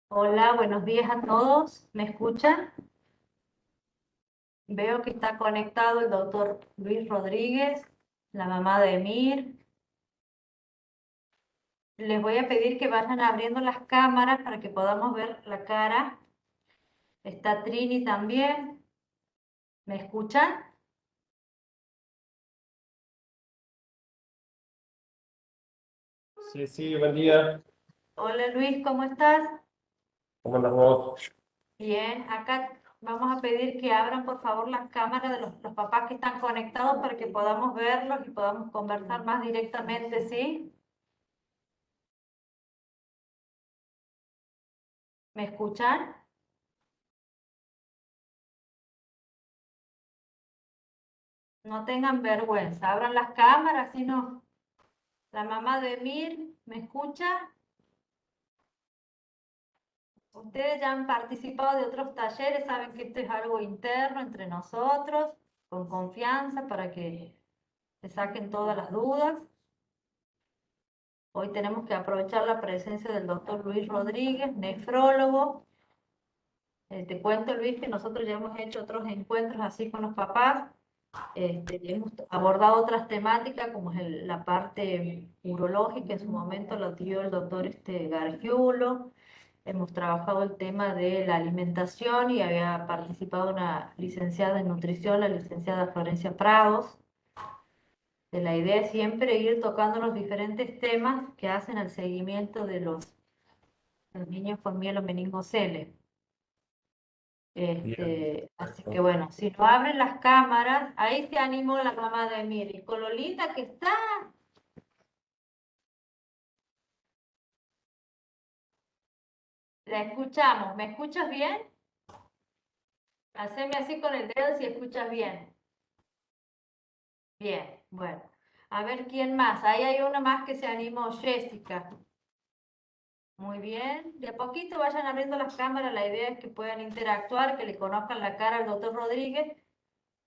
Hola, buenos días a todos. ¿Me escuchan? Veo que está conectado el doctor Luis Rodríguez, la mamá de Emir. Les voy a pedir que vayan abriendo las cámaras para que podamos ver la cara. Está Trini también. ¿Me escuchan? Sí, sí, buen día. Hola Luis, ¿cómo estás? ¿Cómo andas vos? Bien, acá vamos a pedir que abran por favor las cámaras de los papás que están conectados para que podamos verlos y podamos conversar más directamente, ¿sí? ¿Me escuchan? No tengan vergüenza, abran las cámaras, si no. La mamá de Mir, ¿me escucha? Ustedes ya han participado de otros talleres, saben que esto es algo interno entre nosotros, con confianza para que se saquen todas las dudas. Hoy tenemos que aprovechar la presencia del doctor Luis Rodríguez, nefrólogo. Te cuento, Luis, que nosotros ya hemos hecho otros encuentros así con los papás. Hemos abordado otras temáticas como es la parte urológica, en su momento lo dio el doctor Gargiulo. Hemos trabajado el tema de la alimentación y había participado una licenciada en nutrición, la licenciada Florencia Prados. La idea es siempre ir tocando los diferentes temas que hacen al seguimiento de los niños con mielomeningocele. Bien, Así que perfecto. bueno, si no abren las cámaras, ahí se animó la mamá de Emir. Y con lo linda que está, la escuchamos. ¿Me escuchas bien? Haceme así con el dedo si escuchas bien. Bien, bueno. A ver quién más. Ahí hay una más que se animó, Jessica. Muy bien. De a poquito vayan abriendo las cámaras. La idea es que puedan interactuar, que le conozcan la cara al doctor Rodríguez,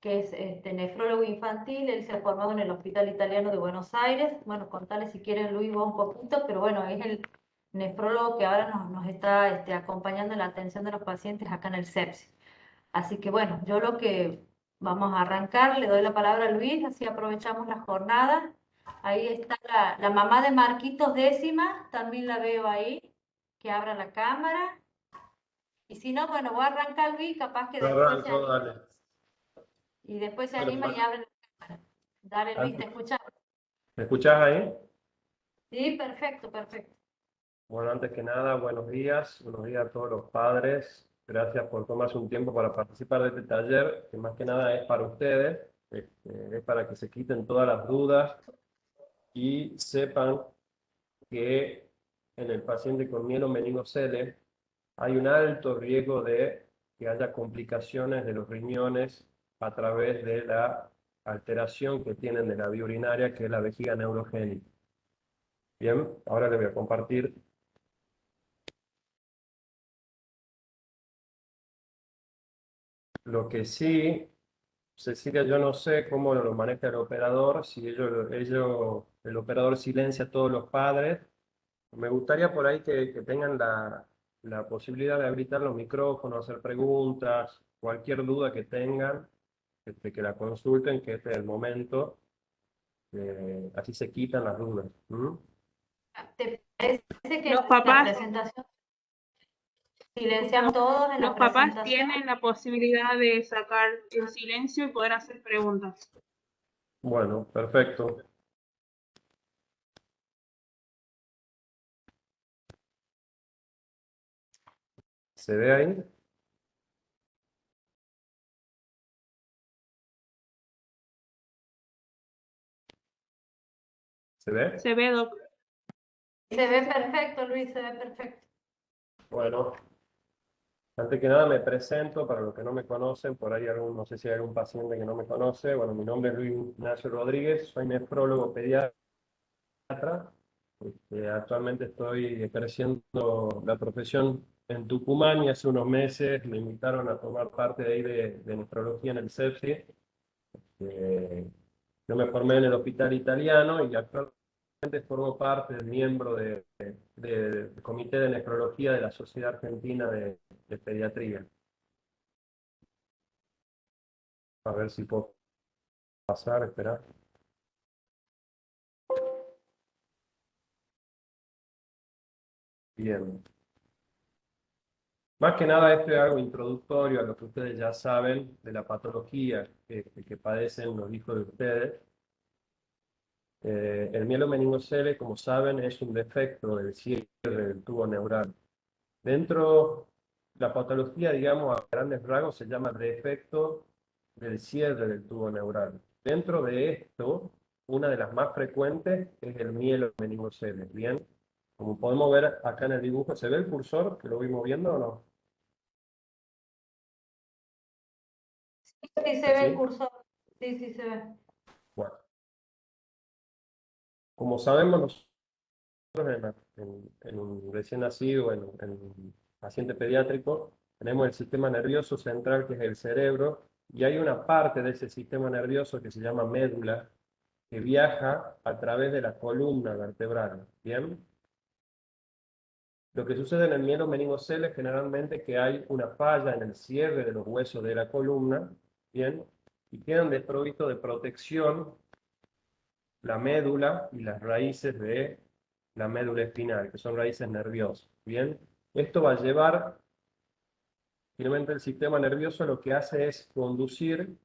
que es nefrólogo infantil. Él se ha formado en el Hospital Italiano de Buenos Aires. Bueno, contale si quieren, Luis, vos un poquito, pero bueno, es el nefrólogo que ahora nos está acompañando en la atención de los pacientes acá en el CEPSI. Así que bueno, yo lo que vamos a arrancar, le doy la palabra a Luis, así aprovechamos la jornada. Ahí está la mamá de Marquitos Décima, también la veo ahí, que abra la cámara. Y si no, bueno, voy a arrancar Luis, capaz que Yo después se arranco, anima, dale. y después se Bueno, anima y abre la cámara. Dale Luis, te antes- escuchamos. ¿me escuchás ahí? Sí, perfecto, perfecto. Bueno, antes que nada, buenos días a todos los padres. Gracias por tomarse un tiempo para participar de este taller, que más que nada es para ustedes, es para que se quiten todas las dudas y sepan que en el paciente con mielomeningocele hay un alto riesgo de que haya complicaciones de los riñones a través de la alteración que tienen de la vía urinaria, que es la vejiga neurogénica. Bien, ahora les voy a compartir. Lo que sí, Cecilia, yo no sé cómo lo maneja el operador, si el operador silencia a todos los padres. Me gustaría por ahí que tengan la posibilidad de habilitar los micrófonos, hacer preguntas, cualquier duda que tengan, que la consulten, que este es el momento, así se quitan las dudas. ¿Mm? ¿Te parece que Los la papás, presentación silenciamos los, todos en la los papás presentación? tienen la posibilidad de sacar el silencio y poder hacer preguntas. Bueno, perfecto. ¿Se ve ahí? ¿Se ve? Se ve, Doc. Se ve perfecto, Luis, se ve perfecto. Bueno, antes que nada me presento para los que no me conocen, por ahí no sé si hay algún paciente que no me conoce. Bueno, mi nombre es Luis Ignacio Rodríguez, soy nefrólogo pediatra. Actualmente estoy ejerciendo la profesión en Tucumán y hace unos meses me invitaron a tomar parte de ahí de nefrología en el CEPSI. Yo me formé en el Hospital Italiano y actualmente formo parte del miembro del Comité de Nefrología de la Sociedad Argentina de Pediatría. A ver si puedo pasar, espera. Bien. Más que nada, esto es algo introductorio a lo que ustedes ya saben de la patología que padecen los hijos de ustedes. El mielomeningocele, como saben, es un defecto del cierre del tubo neural. Dentro la patología, digamos, a grandes rasgos, se llama defecto del cierre del tubo neural. Dentro de esto, una de las más frecuentes es el mielomeningocele. Bien, como podemos ver acá en el dibujo, ¿se ve el cursor? ¿Que lo voy moviendo o no? Sí, se ve el ¿Sí? cursor. Sí, sí, se ve. Bueno, como sabemos, nosotros en un recién nacido, en un paciente pediátrico, tenemos el sistema nervioso central, que es el cerebro, y hay una parte de ese sistema nervioso que se llama médula, que viaja a través de la columna vertebral. ¿Bien? Lo que sucede en el mielomeningocele es generalmente que hay una falla en el cierre de los huesos de la columna, ¿bien? Y quedan desprovistos de protección la médula y las raíces de la médula espinal, que son raíces nerviosas. Bien, esto va a llevar, finalmente el sistema nervioso lo que hace es conducir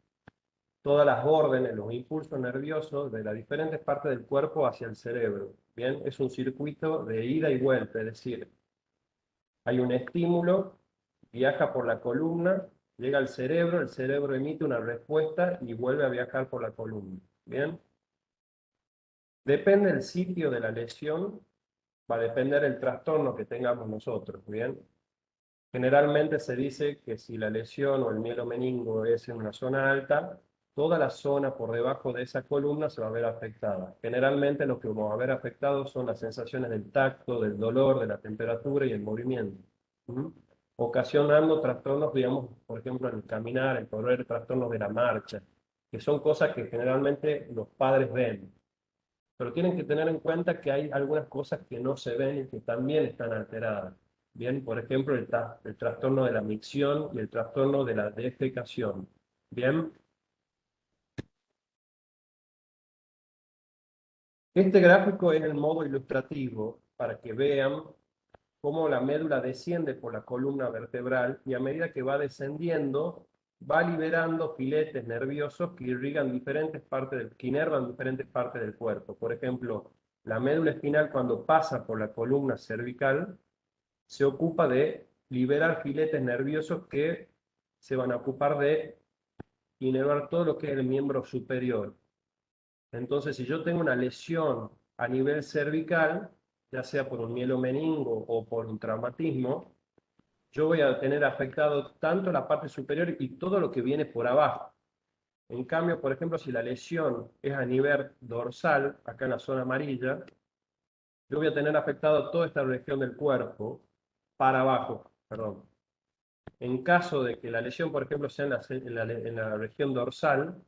todas las órdenes, los impulsos nerviosos de las diferentes partes del cuerpo hacia el cerebro. Bien, es un circuito de ida y vuelta, es decir, hay un estímulo, viaja por la columna, llega al cerebro, el cerebro emite una respuesta y vuelve a viajar por la columna. Bien. Depende del sitio de la lesión, va a depender el trastorno que tengamos nosotros, ¿bien? Generalmente se dice que si la lesión o el mielomeningo es en una zona alta, toda la zona por debajo de esa columna se va a ver afectada. Generalmente lo que vamos a ver afectado son las sensaciones del tacto, del dolor, de la temperatura y el movimiento. ¿Mm? Ocasionando trastornos, digamos, por ejemplo, en el caminar, el correr, trastornos de la marcha, que son cosas que generalmente los padres ven. Pero tienen que tener en cuenta que hay algunas cosas que no se ven y que también están alteradas. Bien, por ejemplo, el trastorno de la micción y el trastorno de la defecación. Bien, este gráfico es el modo ilustrativo para que vean cómo la médula desciende por la columna vertebral y a medida que va descendiendo, va liberando filetes nerviosos que irrigan diferentes partes que inervan diferentes partes del cuerpo. Por ejemplo, la médula espinal, cuando pasa por la columna cervical, se ocupa de liberar filetes nerviosos que se van a ocupar de inervar todo lo que es el miembro superior. Entonces, si yo tengo una lesión a nivel cervical, ya sea por un mielomeningo o por un traumatismo, yo voy a tener afectado tanto la parte superior y todo lo que viene por abajo. En cambio, por ejemplo, si la lesión es a nivel dorsal, acá en la zona amarilla, yo voy a tener afectado toda esta región del cuerpo para abajo, perdón. En caso de que la lesión, por ejemplo, sea en la región dorsal,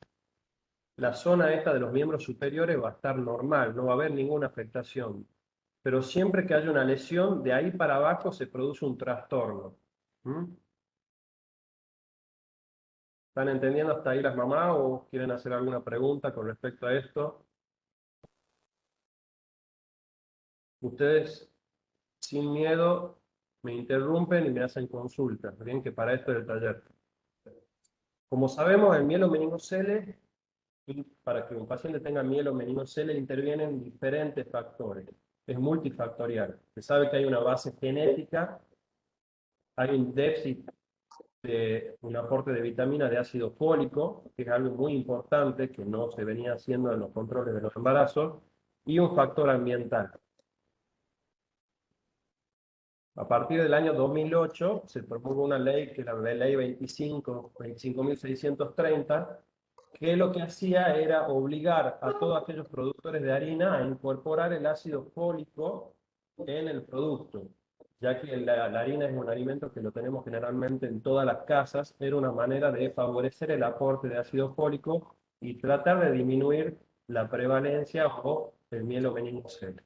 la zona esta de los miembros superiores va a estar normal, no va a haber ninguna afectación. Pero siempre que haya una lesión, de ahí para abajo se produce un trastorno. ¿Mm? ¿Están entendiendo hasta ahí las mamás o quieren hacer alguna pregunta con respecto a esto? Ustedes, sin miedo, me interrumpen y me hacen consultas. Bien, que para esto es el taller. Como sabemos, el mielomeningocele, y para que un paciente tenga mielomeningocele, intervienen diferentes factores. Es multifactorial. Se sabe que hay una base genética, hay un déficit de un aporte de vitamina de ácido fólico, que es algo muy importante que no se venía haciendo en los controles de los embarazos, y un factor ambiental. A partir del año 2008 se promulgó una ley, que es la ley 25.630, que lo que hacía era obligar a todos aquellos productores de harina a incorporar el ácido fólico en el producto, ya que la harina es un alimento que lo tenemos generalmente en todas las casas. Era una manera de favorecer el aporte de ácido fólico y tratar de disminuir la prevalencia o el mielomeningocele.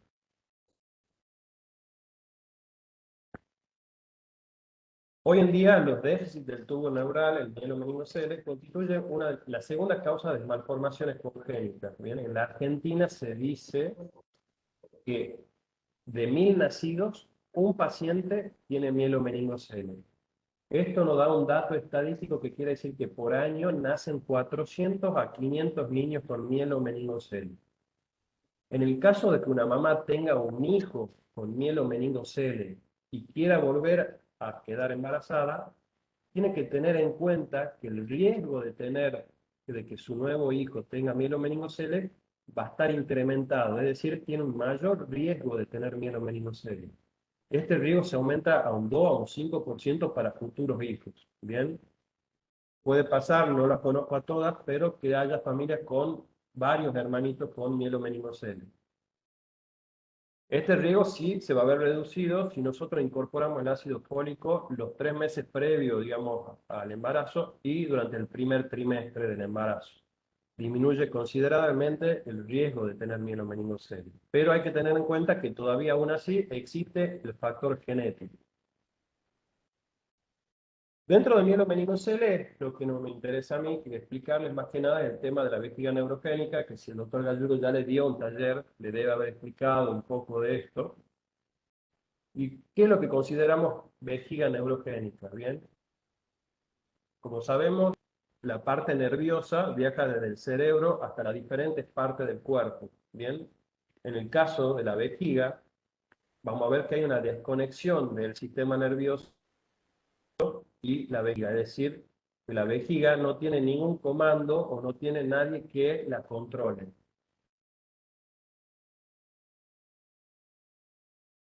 Hoy en día, los déficits del tubo neural, el mielomeningocele, constituyen la segunda causa de malformaciones congénitas. Bien, en la Argentina se dice que de 1000 nacidos, un paciente tiene mielomeningocele. Esto nos da un dato estadístico que quiere decir que por año nacen 400 a 500 niños con mielomeningocele. En el caso de que una mamá tenga un hijo con mielomeningocele y quiera volver a quedar embarazada, tiene que tener en cuenta que el riesgo de que su nuevo hijo tenga mielomeningocele va a estar incrementado, es decir, tiene un mayor riesgo de tener mielomeningocele. Este riesgo se aumenta a un 2 a un 5% para futuros hijos. Bien, puede pasar, no las conozco a todas, pero que haya familias con varios hermanitos con mielomeningocele. Este riesgo sí se va a ver reducido si nosotros incorporamos el ácido fólico los 3 meses previos, digamos, al embarazo y durante el primer trimestre del embarazo. Disminuye considerablemente el riesgo de tener mielomeningocele. Pero hay que tener en cuenta que todavía aún así existe el factor genético. Dentro de mielomeningocele, lo que no me interesa a mí explicarles más que nada es el tema de la vejiga neurogénica, que si el doctor Galludo ya le dio un taller, le debe haber explicado un poco de esto. ¿Y qué es lo que consideramos vejiga neurogénica? Bien, como sabemos, la parte nerviosa viaja desde el cerebro hasta las diferentes partes del cuerpo. Bien, en el caso de la vejiga, vamos a ver que hay una desconexión del sistema nervioso y la vejiga, es decir, que la vejiga no tiene ningún comando o no tiene nadie que la controle.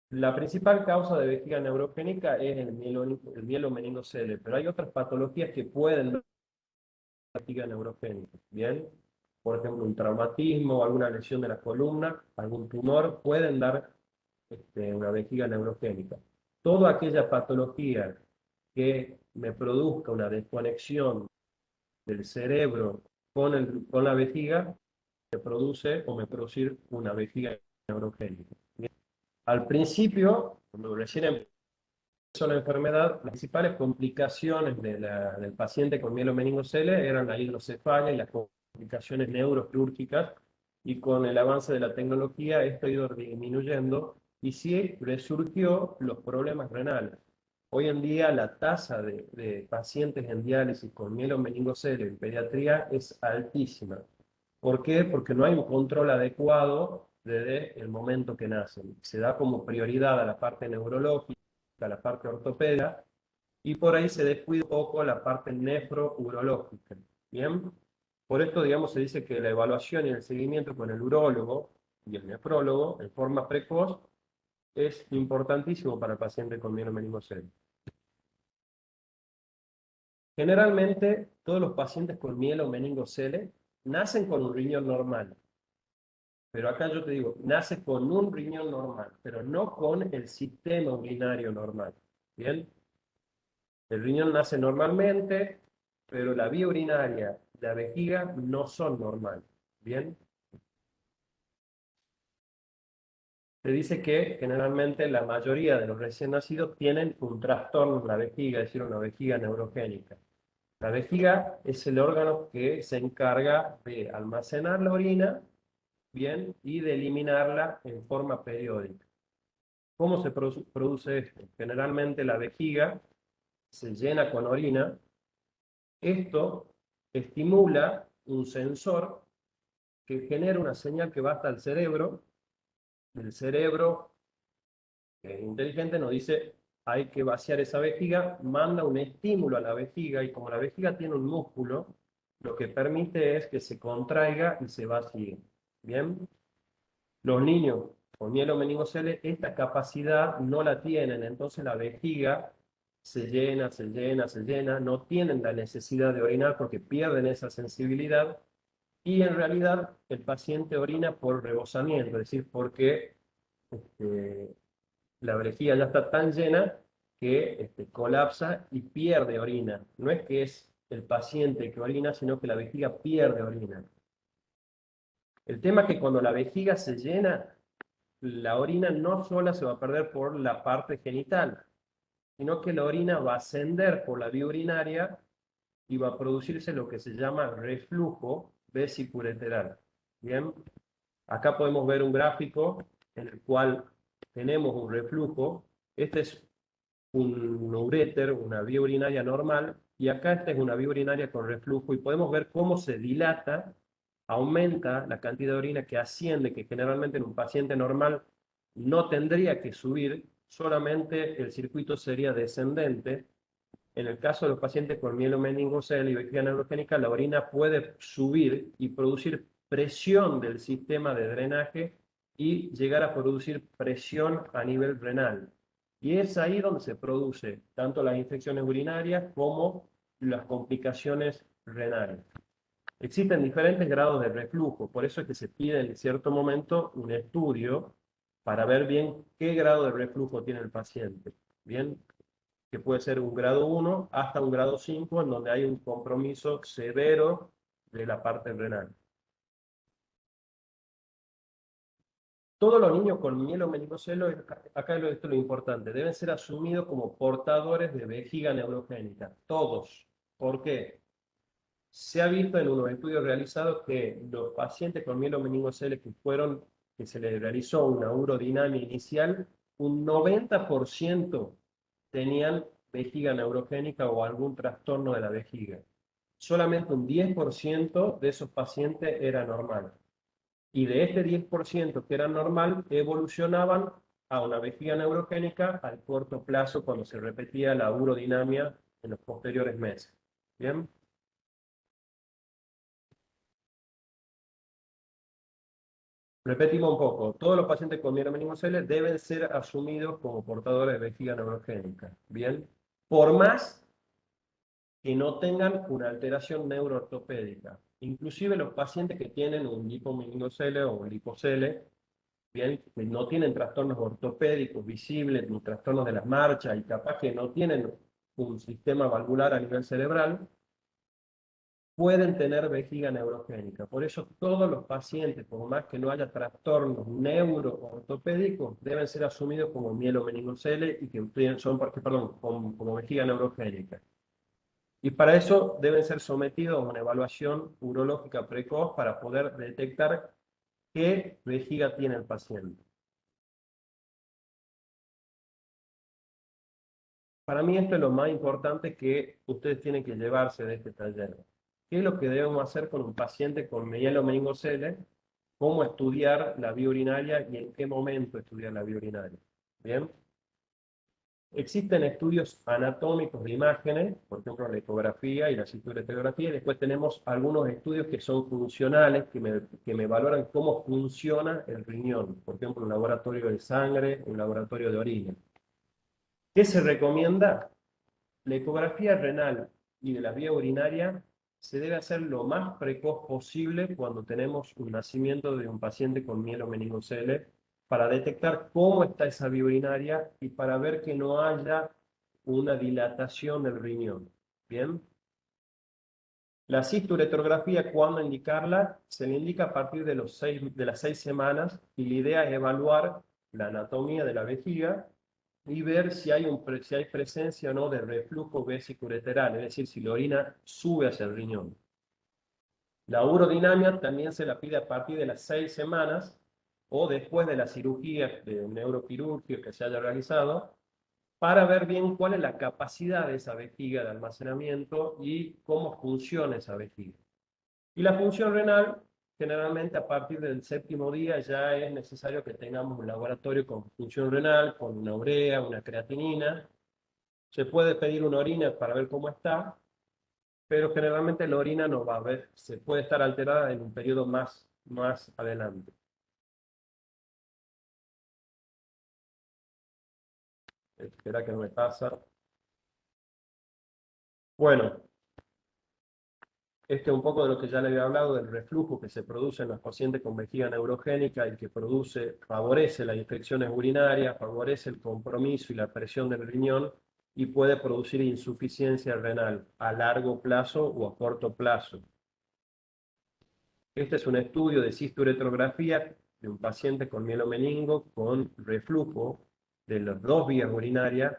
La principal causa de vejiga neurogénica es el mielomeningocele, pero hay otras patologías que pueden dar vejiga neurogénica. Bien, por ejemplo, un traumatismo, alguna lesión de la columna, algún tumor, pueden dar una vejiga neurogénica. Toda aquella patología que me produzca una desconexión del cerebro con la vejiga, me produce o me producir una vejiga neurogénica. Bien. Al principio, cuando recién empezó la enfermedad, las principales complicaciones del paciente con mielomeningocele eran la hidrocefalia y las complicaciones neuroquirúrgicas, y con el avance de la tecnología esto ha ido disminuyendo y sí resurgió los problemas renales. Hoy en día la tasa de pacientes en diálisis con mielomeningocele en pediatría es altísima. ¿Por qué? Porque no hay un control adecuado desde el momento que nacen. Se da como prioridad a la parte neurológica, a la parte ortopédica, y por ahí se descuida un poco la parte nefrourológica. ¿Bien? Por esto, digamos, se dice que la evaluación y el seguimiento con el urólogo y el nefrólogo en forma precoz es importantísimo para el paciente con mielomeningocele. Generalmente, todos los pacientes con mielomeningocele nacen con un riñón normal. Pero acá yo te digo, nace con un riñón normal, pero no con el sistema urinario normal. ¿Bien? El riñón nace normalmente, pero la vía urinaria y la vejiga no son normales. ¿Bien? Se dice que generalmente la mayoría de los recién nacidos tienen un trastorno en la vejiga, es decir, una vejiga neurogénica. La vejiga es el órgano que se encarga de almacenar la orina, bien, y de eliminarla en forma periódica. ¿Cómo se produce esto? Generalmente la vejiga se llena con orina. Esto estimula un sensor que genera una señal que va hasta el cerebro. El cerebro, que es inteligente, nos dice hay que vaciar esa vejiga, manda un estímulo a la vejiga y como la vejiga tiene un músculo, lo que permite es que se contraiga y se vacíe. ¿Bien? Los niños con mielomeningocele esta capacidad no la tienen, entonces la vejiga se llena, se llena, se llena, no tienen la necesidad de orinar porque pierden esa sensibilidad y en realidad el paciente orina por rebosamiento, es decir, porque este, la vejiga ya está tan llena que colapsa y pierde orina. No es que es el paciente que orina, sino que la vejiga pierde orina. El tema es que cuando la vejiga se llena, la orina no sola se va a perder por la parte genital, sino que la orina va a ascender por la vía urinaria y va a producirse lo que se llama reflujo vesicureteral. Bien, acá podemos ver un gráfico en el cual tenemos un reflujo. Este es un uréter, una vía urinaria normal, y acá esta es una vía urinaria con reflujo, y podemos ver cómo se dilata, aumenta la cantidad de orina que asciende, que generalmente en un paciente normal no tendría que subir, solamente el circuito sería descendente. En el caso de los pacientes con mielomeningocele y vejiga neurogénica, la orina puede subir y producir presión del sistema de drenaje y llegar a producir presión a nivel renal. Y es ahí donde se produce tanto las infecciones urinarias como las complicaciones renales. Existen diferentes grados de reflujo, por eso es que se pide en cierto momento un estudio para ver bien qué grado de reflujo tiene el paciente. Bien, que puede ser un grado 1 hasta un grado 5, en donde hay un compromiso severo de la parte renal. Todos los niños con mielomeningocele, acá esto es lo importante, deben ser asumidos como portadores de vejiga neurogénica. Todos. ¿Por qué? Se ha visto en unos estudios realizados que los pacientes con mielomeningocele que se les realizó una urodinamia inicial, un 90% tenían vejiga neurogénica o algún trastorno de la vejiga. Solamente un 10% de esos pacientes era normal. Y de este 10% que era normal, evolucionaban a una vejiga neurogénica al corto plazo cuando se repetía la urodinamia en los posteriores meses. ¿Bien? Repetimos un poco. Todos los pacientes con mielomeningocele deben ser asumidos como portadores de vejiga neurogénica. ¿Bien? Por más que no tengan una alteración neuroortopédica. Inclusive los pacientes que tienen un lipomeningocele o un lipocele, bien, que no tienen trastornos ortopédicos visibles, ni trastornos de las marchas, y capaz que no tienen un sistema valvular a nivel cerebral, pueden tener vejiga neurogénica. Por eso todos los pacientes, por más que no haya trastornos neuroortopédicos, deben ser asumidos como mielomeningocele y que son, perdón, como vejiga neurogénica. Y para eso deben ser sometidos a una evaluación urológica precoz para poder detectar qué vejiga tiene el paciente. Para mí esto es lo más importante que ustedes tienen que llevarse de este taller. ¿Qué es lo que debemos hacer con un paciente con mielomeningocele? ¿Cómo estudiar la vía urinaria y en qué momento estudiar la vía urinaria? ¿Bien? Existen estudios anatómicos de imágenes, por ejemplo, la ecografía y la cinturoteografía, y después tenemos algunos estudios que son funcionales, que me valoran cómo funciona el riñón, por ejemplo, un laboratorio de sangre, un laboratorio de orina. ¿Qué se recomienda? La ecografía renal y de la vía urinaria se debe hacer lo más precoz posible cuando tenemos un nacimiento de un paciente con mielomeningocele para detectar cómo está esa vía urinaria y para ver que no haya una dilatación del riñón. ¿Bien? La cisturetrografía, ¿cuándo indicarla? Se le indica a partir de las 6 semanas y la idea es evaluar la anatomía de la vejiga y ver si hay presencia o no de reflujo vesicureteral, es decir, si la orina sube hacia el riñón. La urodinamia también se la pide a partir de las 6 semanas o después de la cirugía de neuroquirurgia que se haya realizado, para ver bien cuál es la capacidad de esa vejiga de almacenamiento y cómo funciona esa vejiga. Y la función renal, generalmente a partir del 7.º día ya es necesario que tengamos un laboratorio con función renal, con una urea, una creatinina. Se puede pedir una orina para ver cómo está, pero generalmente la orina no va a ver, se puede estar alterada en un periodo más adelante. Espera que no me pasa. Bueno, este es un poco de lo que ya le había hablado, del reflujo que se produce en los pacientes con vejiga neurogénica y que favorece las infecciones urinarias, favorece el compromiso y la presión del riñón y puede producir insuficiencia renal a largo plazo o a corto plazo. Este es un estudio de cisturetrografía de un paciente con mielomeningo con reflujo de las dos vías urinarias,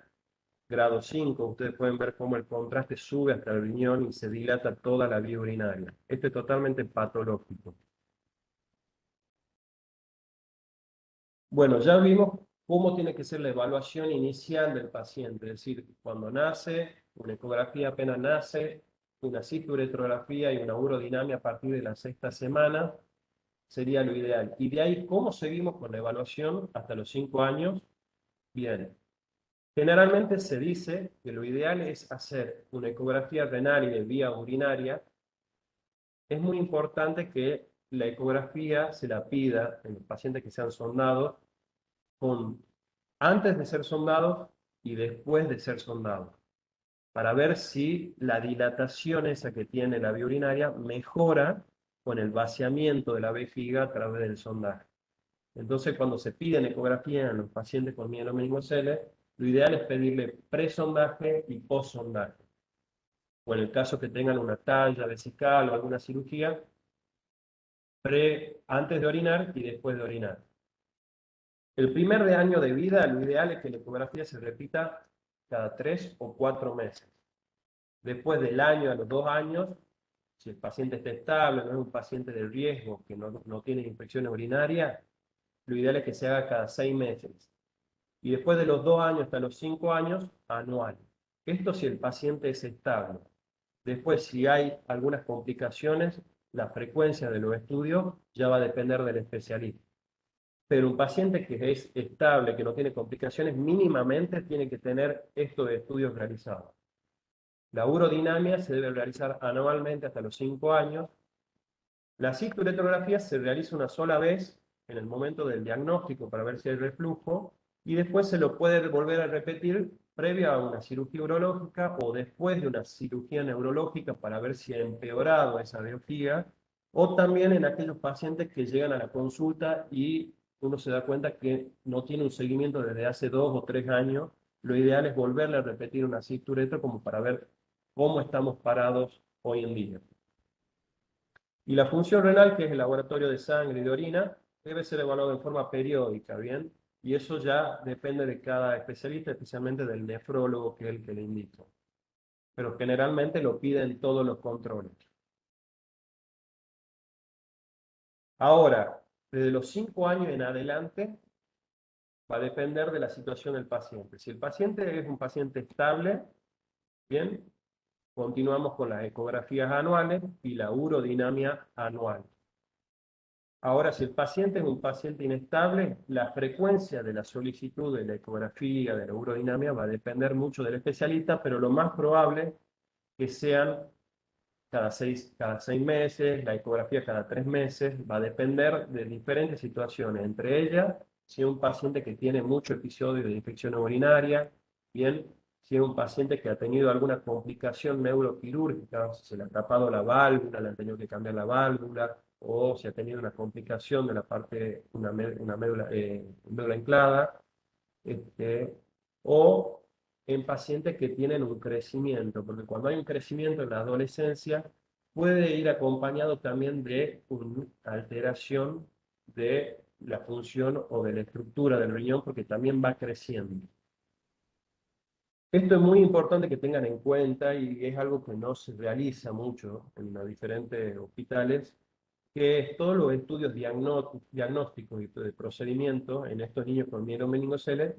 grado 5. Ustedes pueden ver cómo el contraste sube hasta el riñón y se dilata toda la vía urinaria. Esto es totalmente patológico. Bueno, ya vimos cómo tiene que ser la evaluación inicial del paciente, es decir, cuando nace, una ecografía apenas nace, una cisturetrografía y una urodinamia a partir de la 6ª semana, sería lo ideal. Y de ahí, ¿cómo seguimos con la evaluación hasta los 5 años? Bien. Generalmente se dice que lo ideal es hacer una ecografía renal y de vía urinaria. Es muy importante que la ecografía se la pida en los pacientes que sean sondados antes de ser sondados y después de ser sondados, para ver si la dilatación esa que tiene la vía urinaria mejora con el vaciamiento de la vejiga a través del sondaje. Entonces, cuando se piden ecografía en los pacientes con mielomeningocele, lo ideal es pedirle presondaje y postsondaje. O en el caso que tengan una talla vesical o alguna cirugía, antes de orinar y después de orinar. El primer año de vida, lo ideal es que la ecografía se repita cada 3 o 4 meses. Después del año a los 2 años, si el paciente está estable, no es un paciente de riesgo, que no tiene infecciones urinarias, lo ideal es que se haga cada 6 meses. Y después de los 2 años hasta los 5 años, anual. Esto si el paciente es estable. Después, si hay algunas complicaciones, la frecuencia de los estudios ya va a depender del especialista. Pero un paciente que es estable, que no tiene complicaciones, mínimamente tiene que tener estos estudios realizados. La urodinamia se debe realizar anualmente hasta los 5 años. La cisturetrografía se realiza una sola vez en el momento del diagnóstico para ver si hay reflujo y después se lo puede volver a repetir previo a una cirugía urológica o después de una cirugía neurológica para ver si ha empeorado esa vejiga, o también en aquellos pacientes que llegan a la consulta y uno se da cuenta que no tiene un seguimiento desde hace 2 o 3 años. Lo ideal es volverle a repetir una cisturetro como para ver cómo estamos parados hoy en día. Y la función renal, que es el laboratorio de sangre y de orina, debe ser evaluado en forma periódica, ¿bien? Y eso ya depende de cada especialista, especialmente del nefrólogo, que es el que le indica. Pero generalmente lo piden todos los controles. Ahora, desde los 5 años en adelante, va a depender de la situación del paciente. Si el paciente es un paciente estable, ¿bien? Continuamos con las ecografías anuales y la urodinamia anual. Ahora, si el paciente es un paciente inestable, la frecuencia de la solicitud de la ecografía, de la urodinamia, va a depender mucho del especialista, pero lo más probable es que sean cada seis meses, la ecografía cada 3 meses, va a depender de diferentes situaciones, entre ellas, si es un paciente que tiene mucho episodio de infección urinaria, bien, si es un paciente que ha tenido alguna complicación neuroquirúrgica, si se le ha tapado la válvula, le han tenido que cambiar la válvula, o si ha tenido una complicación de la parte, una médula inflada, o en pacientes que tienen un crecimiento, porque cuando hay un crecimiento en la adolescencia, puede ir acompañado también de una alteración de la función o de la estructura del riñón, porque también va creciendo. Esto es muy importante que tengan en cuenta y es algo que no se realiza mucho en los diferentes hospitales, que es todos los estudios diagnósticos y de procedimiento en estos niños con mielomeningocele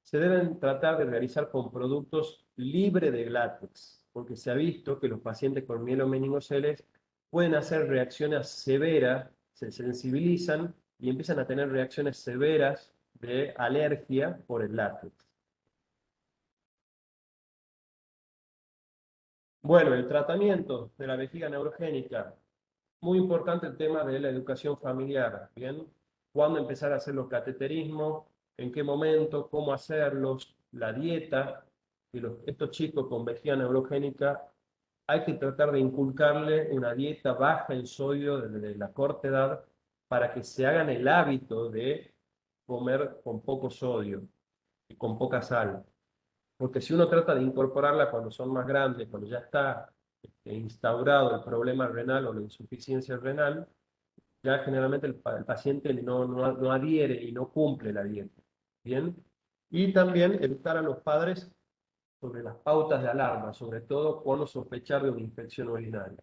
se deben tratar de realizar con productos libres de látex, porque se ha visto que los pacientes con mielomeningoceles pueden hacer reacciones severas, se sensibilizan y empiezan a tener reacciones severas de alergia por el látex. Bueno, el tratamiento de la vejiga neurogénica, muy importante el tema de la educación familiar, ¿bien? Cuándo empezar a hacer los cateterismos, en qué momento, cómo hacerlos, la dieta. Y estos chicos con vejiga neurogénica hay que tratar de inculcarle una dieta baja en sodio desde la corta edad para que se hagan el hábito de comer con poco sodio y con poca sal. Porque si uno trata de incorporarla cuando son más grandes, cuando ya está instaurado el problema renal o la insuficiencia renal, ya generalmente el paciente no adhiere y no cumple la dieta. ¿Bien? Y también educar a los padres sobre las pautas de alarma, sobre todo cuando sospechar de una infección urinaria.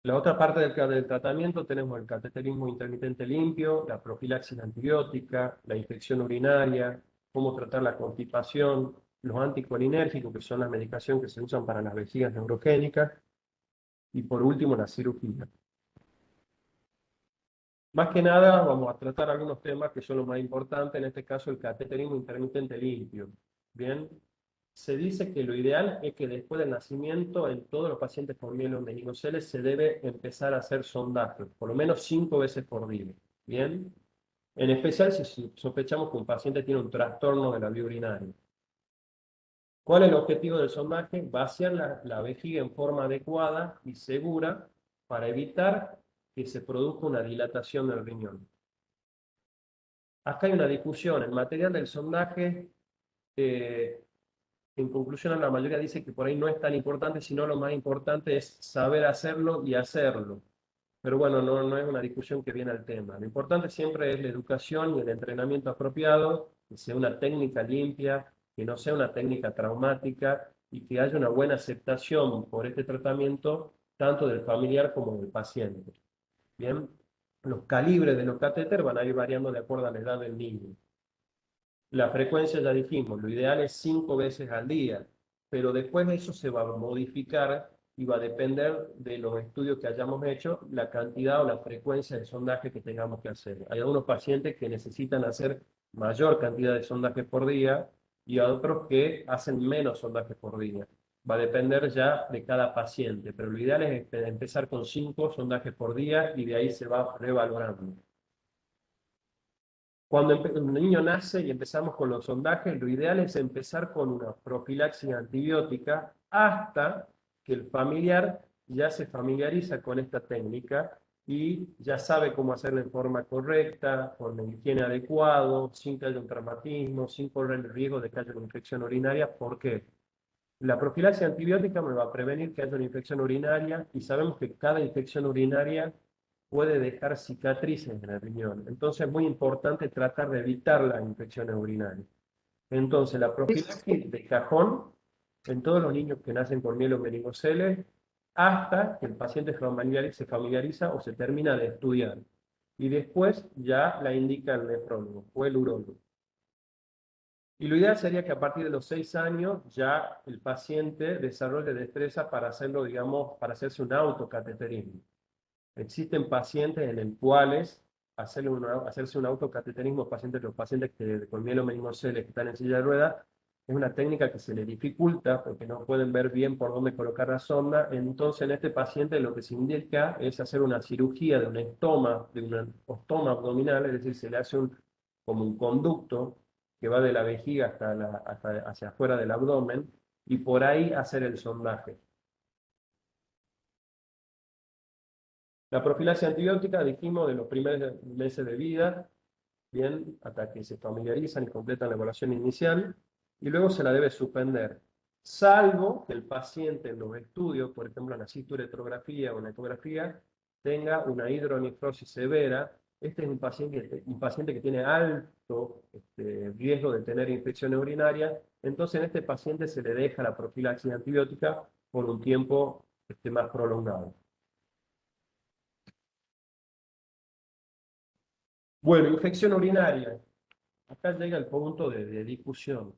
La otra parte del tratamiento tenemos el cateterismo intermitente limpio, la profilaxis antibiótica, la infección urinaria, cómo tratar la constipación, los anticolinérgicos, que son la medicación que se usan para las vejigas neurogénicas, y por último la cirugía. Más que nada vamos a tratar algunos temas que son los más importantes, en este caso el cateterismo intermitente limpio. Bien, se dice que lo ideal es que después del nacimiento en todos los pacientes con mielomeningocele se debe empezar a hacer sondaje, por lo menos 5 veces por día. Bien, en especial si sospechamos que un paciente tiene un trastorno de la vía urinaria. ¿Cuál es el objetivo del sondaje? Vaciar la vejiga en forma adecuada y segura para evitar que se produzca una dilatación del riñón. Acá hay una discusión. El material del sondaje, en conclusión, la mayoría dice que por ahí no es tan importante, sino lo más importante es saber hacerlo y hacerlo. Pero bueno, no es una discusión que viene al tema. Lo importante siempre es la educación y el entrenamiento apropiado, que sea una técnica limpia, que no sea una técnica traumática y que haya una buena aceptación por este tratamiento, tanto del familiar como del paciente. Bien, los calibres de los catéteres van a ir variando de acuerdo a la edad del niño. La frecuencia ya dijimos, lo ideal es 5 veces al día, pero después eso se va a modificar y va a depender de los estudios que hayamos hecho, la cantidad o la frecuencia de sondaje que tengamos que hacer. Hay algunos pacientes que necesitan hacer mayor cantidad de sondajes por día y otros que hacen menos sondajes por día. Va a depender ya de cada paciente, pero lo ideal es empezar con 5 sondajes por día y de ahí se va revalorando. Cuando un niño nace y empezamos con los sondajes, lo ideal es empezar con una profilaxis antibiótica hasta que el familiar ya se familiariza con esta técnica y ya sabe cómo hacerla en forma correcta, con la higiene adecuado, sin que haya un traumatismo, sin correr el riesgo de que haya una infección urinaria. ¿Por qué? La profilaxis antibiótica me va a prevenir que haya una infección urinaria y sabemos que cada infección urinaria puede dejar cicatrices en el riñón. Entonces es muy importante tratar de evitar las infecciones urinarias. Entonces la profilaxis de cajón en todos los niños que nacen con mielomeningocele hasta que el paciente se familiariza o se termina de estudiar. Y después ya la indica el nefrólogo o el urólogo. Y lo ideal sería que a partir de los 6 años ya el paciente desarrolle destreza para hacerlo, digamos, para hacerse un autocateterismo. Existen pacientes en los cuales hacerse un autocateterismo, los pacientes con mielomeningocele que están en silla de ruedas, es una técnica que se les dificulta porque no pueden ver bien por dónde colocar la sonda. Entonces, en este paciente lo que se indica es hacer una cirugía de un ostoma abdominal, es decir, se le hace como un conducto que va de la vejiga hasta hacia afuera del abdomen y por ahí hacer el sondaje. La profilaxis antibiótica, dijimos, de los primeros meses de vida, bien, hasta que se familiarizan y completan la evaluación inicial, y luego se la debe suspender, salvo que el paciente en los estudios, por ejemplo en la cisturetrografía o en la ecografía, tenga una hidronefrosis severa. Este es un paciente que tiene alto riesgo de tener infecciones urinarias, entonces en este paciente se le deja la profilaxis antibiótica por un tiempo más prolongado. Bueno, infección urinaria. Acá llega el punto de discusión.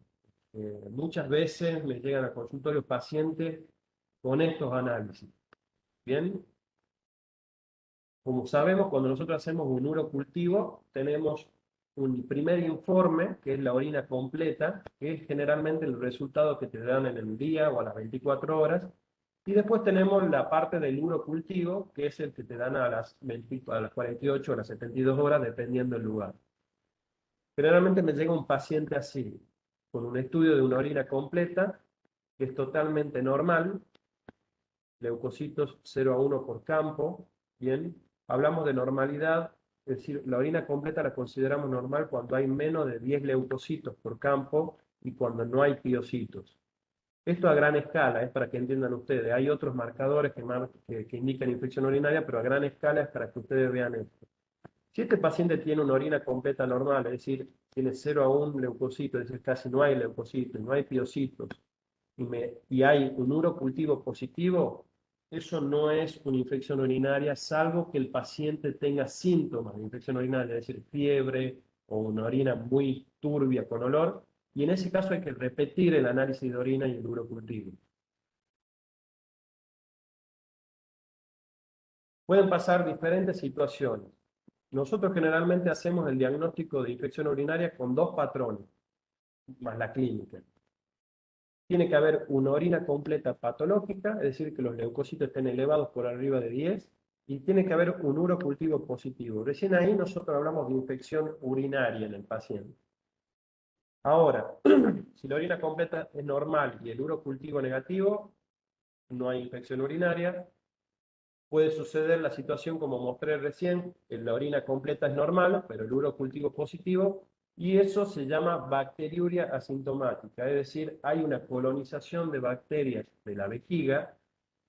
Muchas veces me llegan a consultorios pacientes con estos análisis. Bien, como sabemos, cuando nosotros hacemos un urocultivo, tenemos un primer informe, que es la orina completa, que es generalmente el resultado que te dan en el día o a las 24 horas. Y después tenemos la parte del urocultivo, que es el que te dan a las 48 o a las 72 horas, dependiendo del lugar. Generalmente me llega un paciente así, con un estudio de una orina completa, que es totalmente normal, leucocitos 0 a 1 por campo, bien, hablamos de normalidad, es decir, la orina completa la consideramos normal cuando hay menos de 10 leucocitos por campo y cuando no hay piocitos. Esto a gran escala, es para que entiendan ustedes. Hay otros marcadores que indican infección urinaria, pero a gran escala es para que ustedes vean esto. Si este paciente tiene una orina completa normal, es decir, tiene 0 a 1 leucocitos, es decir, casi no hay leucocitos, no hay piocitos, y hay un urocultivo positivo, eso no es una infección urinaria, salvo que el paciente tenga síntomas de infección urinaria, es decir, fiebre o una orina muy turbia con olor, y en ese caso hay que repetir el análisis de orina y el urocultivo. Pueden pasar diferentes situaciones. Nosotros generalmente hacemos el diagnóstico de infección urinaria con dos patrones, más la clínica. Tiene que haber una orina completa patológica, es decir, que los leucocitos estén elevados por arriba de 10, y tiene que haber un urocultivo positivo. Recién ahí nosotros hablamos de infección urinaria en el paciente. Ahora, si la orina completa es normal y el urocultivo negativo, no hay infección urinaria. Puede suceder la situación como mostré recién, que la orina completa es normal, pero el urocultivo es positivo, y eso se llama bacteriuria asintomática, es decir, hay una colonización de bacterias de la vejiga,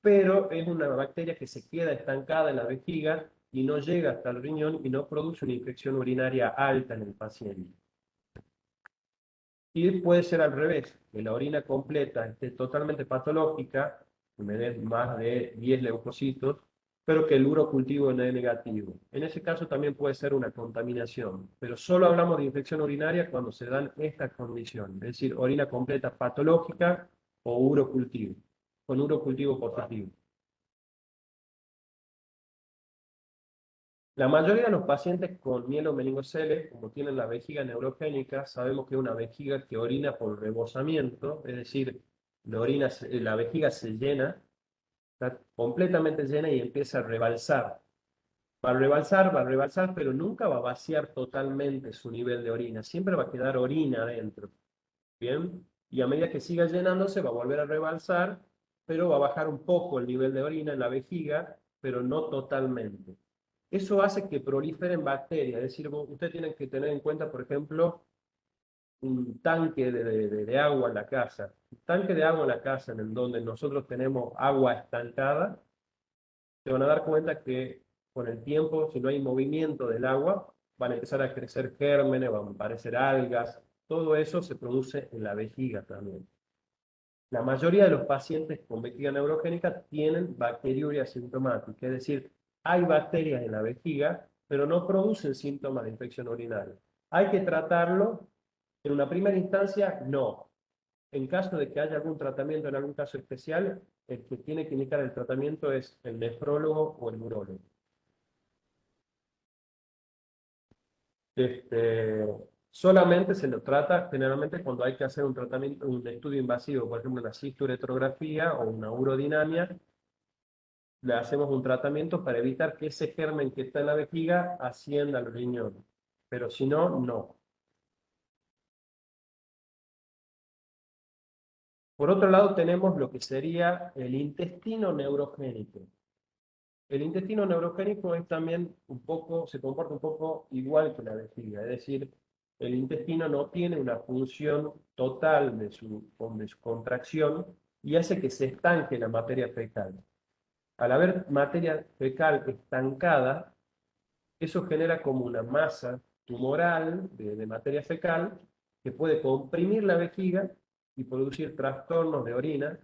pero es una bacteria que se queda estancada en la vejiga y no llega hasta el riñón y no produce una infección urinaria alta en el paciente. Y puede ser al revés, que la orina completa esté totalmente patológica, que me dé más de 10 leucocitos, pero que el urocultivo no es negativo. En ese caso también puede ser una contaminación, pero solo hablamos de infección urinaria cuando se dan estas condiciones, es decir, orina completa patológica o urocultivo, con urocultivo positivo. La mayoría de los pacientes con mielomeningocele, como tienen la vejiga neurogénica, sabemos que es una vejiga que orina por rebosamiento, es decir, la vejiga se llena, está completamente llena y empieza a rebalsar. Va a rebalsar, pero nunca va a vaciar totalmente su nivel de orina. Siempre va a quedar orina adentro. ¿Bien? Y a medida que siga llenándose, va a volver a rebalsar, pero va a bajar un poco el nivel de orina en la vejiga, pero no totalmente. Eso hace que proliferen bacterias. Es decir, ustedes tienen que tener en cuenta, por ejemplo, un tanque de agua en la casa. Un tanque de agua en la casa en el donde nosotros tenemos agua estancada, se van a dar cuenta que con el tiempo, si no hay movimiento del agua, van a empezar a crecer gérmenes, van a aparecer algas. Todo eso se produce en la vejiga también. La mayoría de los pacientes con vejiga neurogénica tienen bacteriuria asintomática, es decir, hay bacterias en la vejiga, pero no producen síntomas de infección urinaria. ¿Hay que tratarlo? En una primera instancia, no. En caso de que haya algún tratamiento, en algún caso especial, el que tiene que indicar el tratamiento es el nefrólogo o el urólogo. Este, solamente se lo trata generalmente cuando hay que hacer un tratamiento, un estudio invasivo, por ejemplo, una cisturetrografía o una urodinamia, le hacemos un tratamiento para evitar que ese germen que está en la vejiga ascienda al riñón. Pero si no, no. Por otro lado, tenemos lo que sería el intestino neurogénico. El intestino neurogénico es también un poco, se comporta un poco igual que la vejiga, es decir, el intestino no tiene una función total de su contracción y hace que se estanque la materia fecal. Al haber materia fecal estancada, eso genera como una masa tumoral de materia fecal que puede comprimir la vejiga y producir trastornos de orina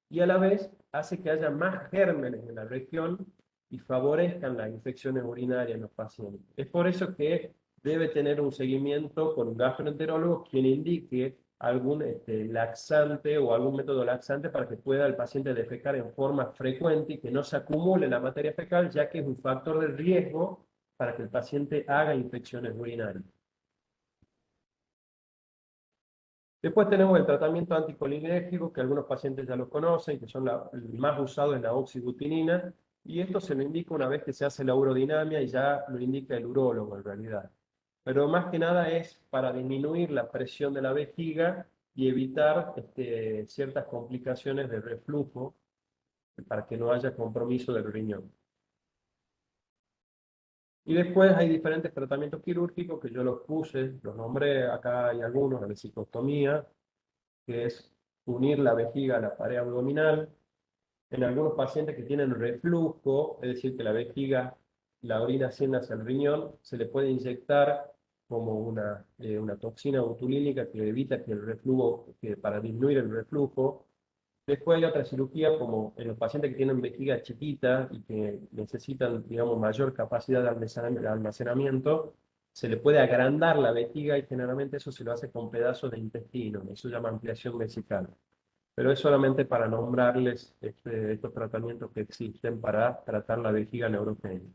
y a la vez hace que haya más gérmenes en la región y favorezcan las infecciones urinarias en los pacientes. Es por eso que debe tener un seguimiento con un gastroenterólogo quien indique algún laxante o algún método laxante para que pueda el paciente defecar en forma frecuente y que no se acumule la materia fecal, ya que es un factor de riesgo para que el paciente haga infecciones urinarias. Después tenemos el tratamiento anticolinérgico, que algunos pacientes ya lo conocen, que son el más usado es la oxibutinina, y esto se lo indica una vez que se hace la urodinamia y ya lo indica el urólogo en realidad. Pero más que nada es para disminuir la presión de la vejiga y evitar ciertas complicaciones de reflujo para que no haya compromiso del riñón. Y después hay diferentes tratamientos quirúrgicos que yo los puse, los nombré, acá hay algunos, la vesicostomía, que es unir la vejiga a la pared abdominal. En algunos pacientes que tienen reflujo, es decir, que la vejiga, la orina asciende hacia el riñón, se le puede inyectar como una toxina botulínica que evita que el reflujo, para disminuir el reflujo. Después hay otra cirugía como en los pacientes que tienen vejiga chiquita y que necesitan, digamos, mayor capacidad de almacenamiento, se le puede agrandar la vejiga y generalmente eso se lo hace con pedazos de intestino, eso se llama ampliación vesical. Pero es solamente para nombrarles estos tratamientos que existen para tratar la vejiga neurogénica.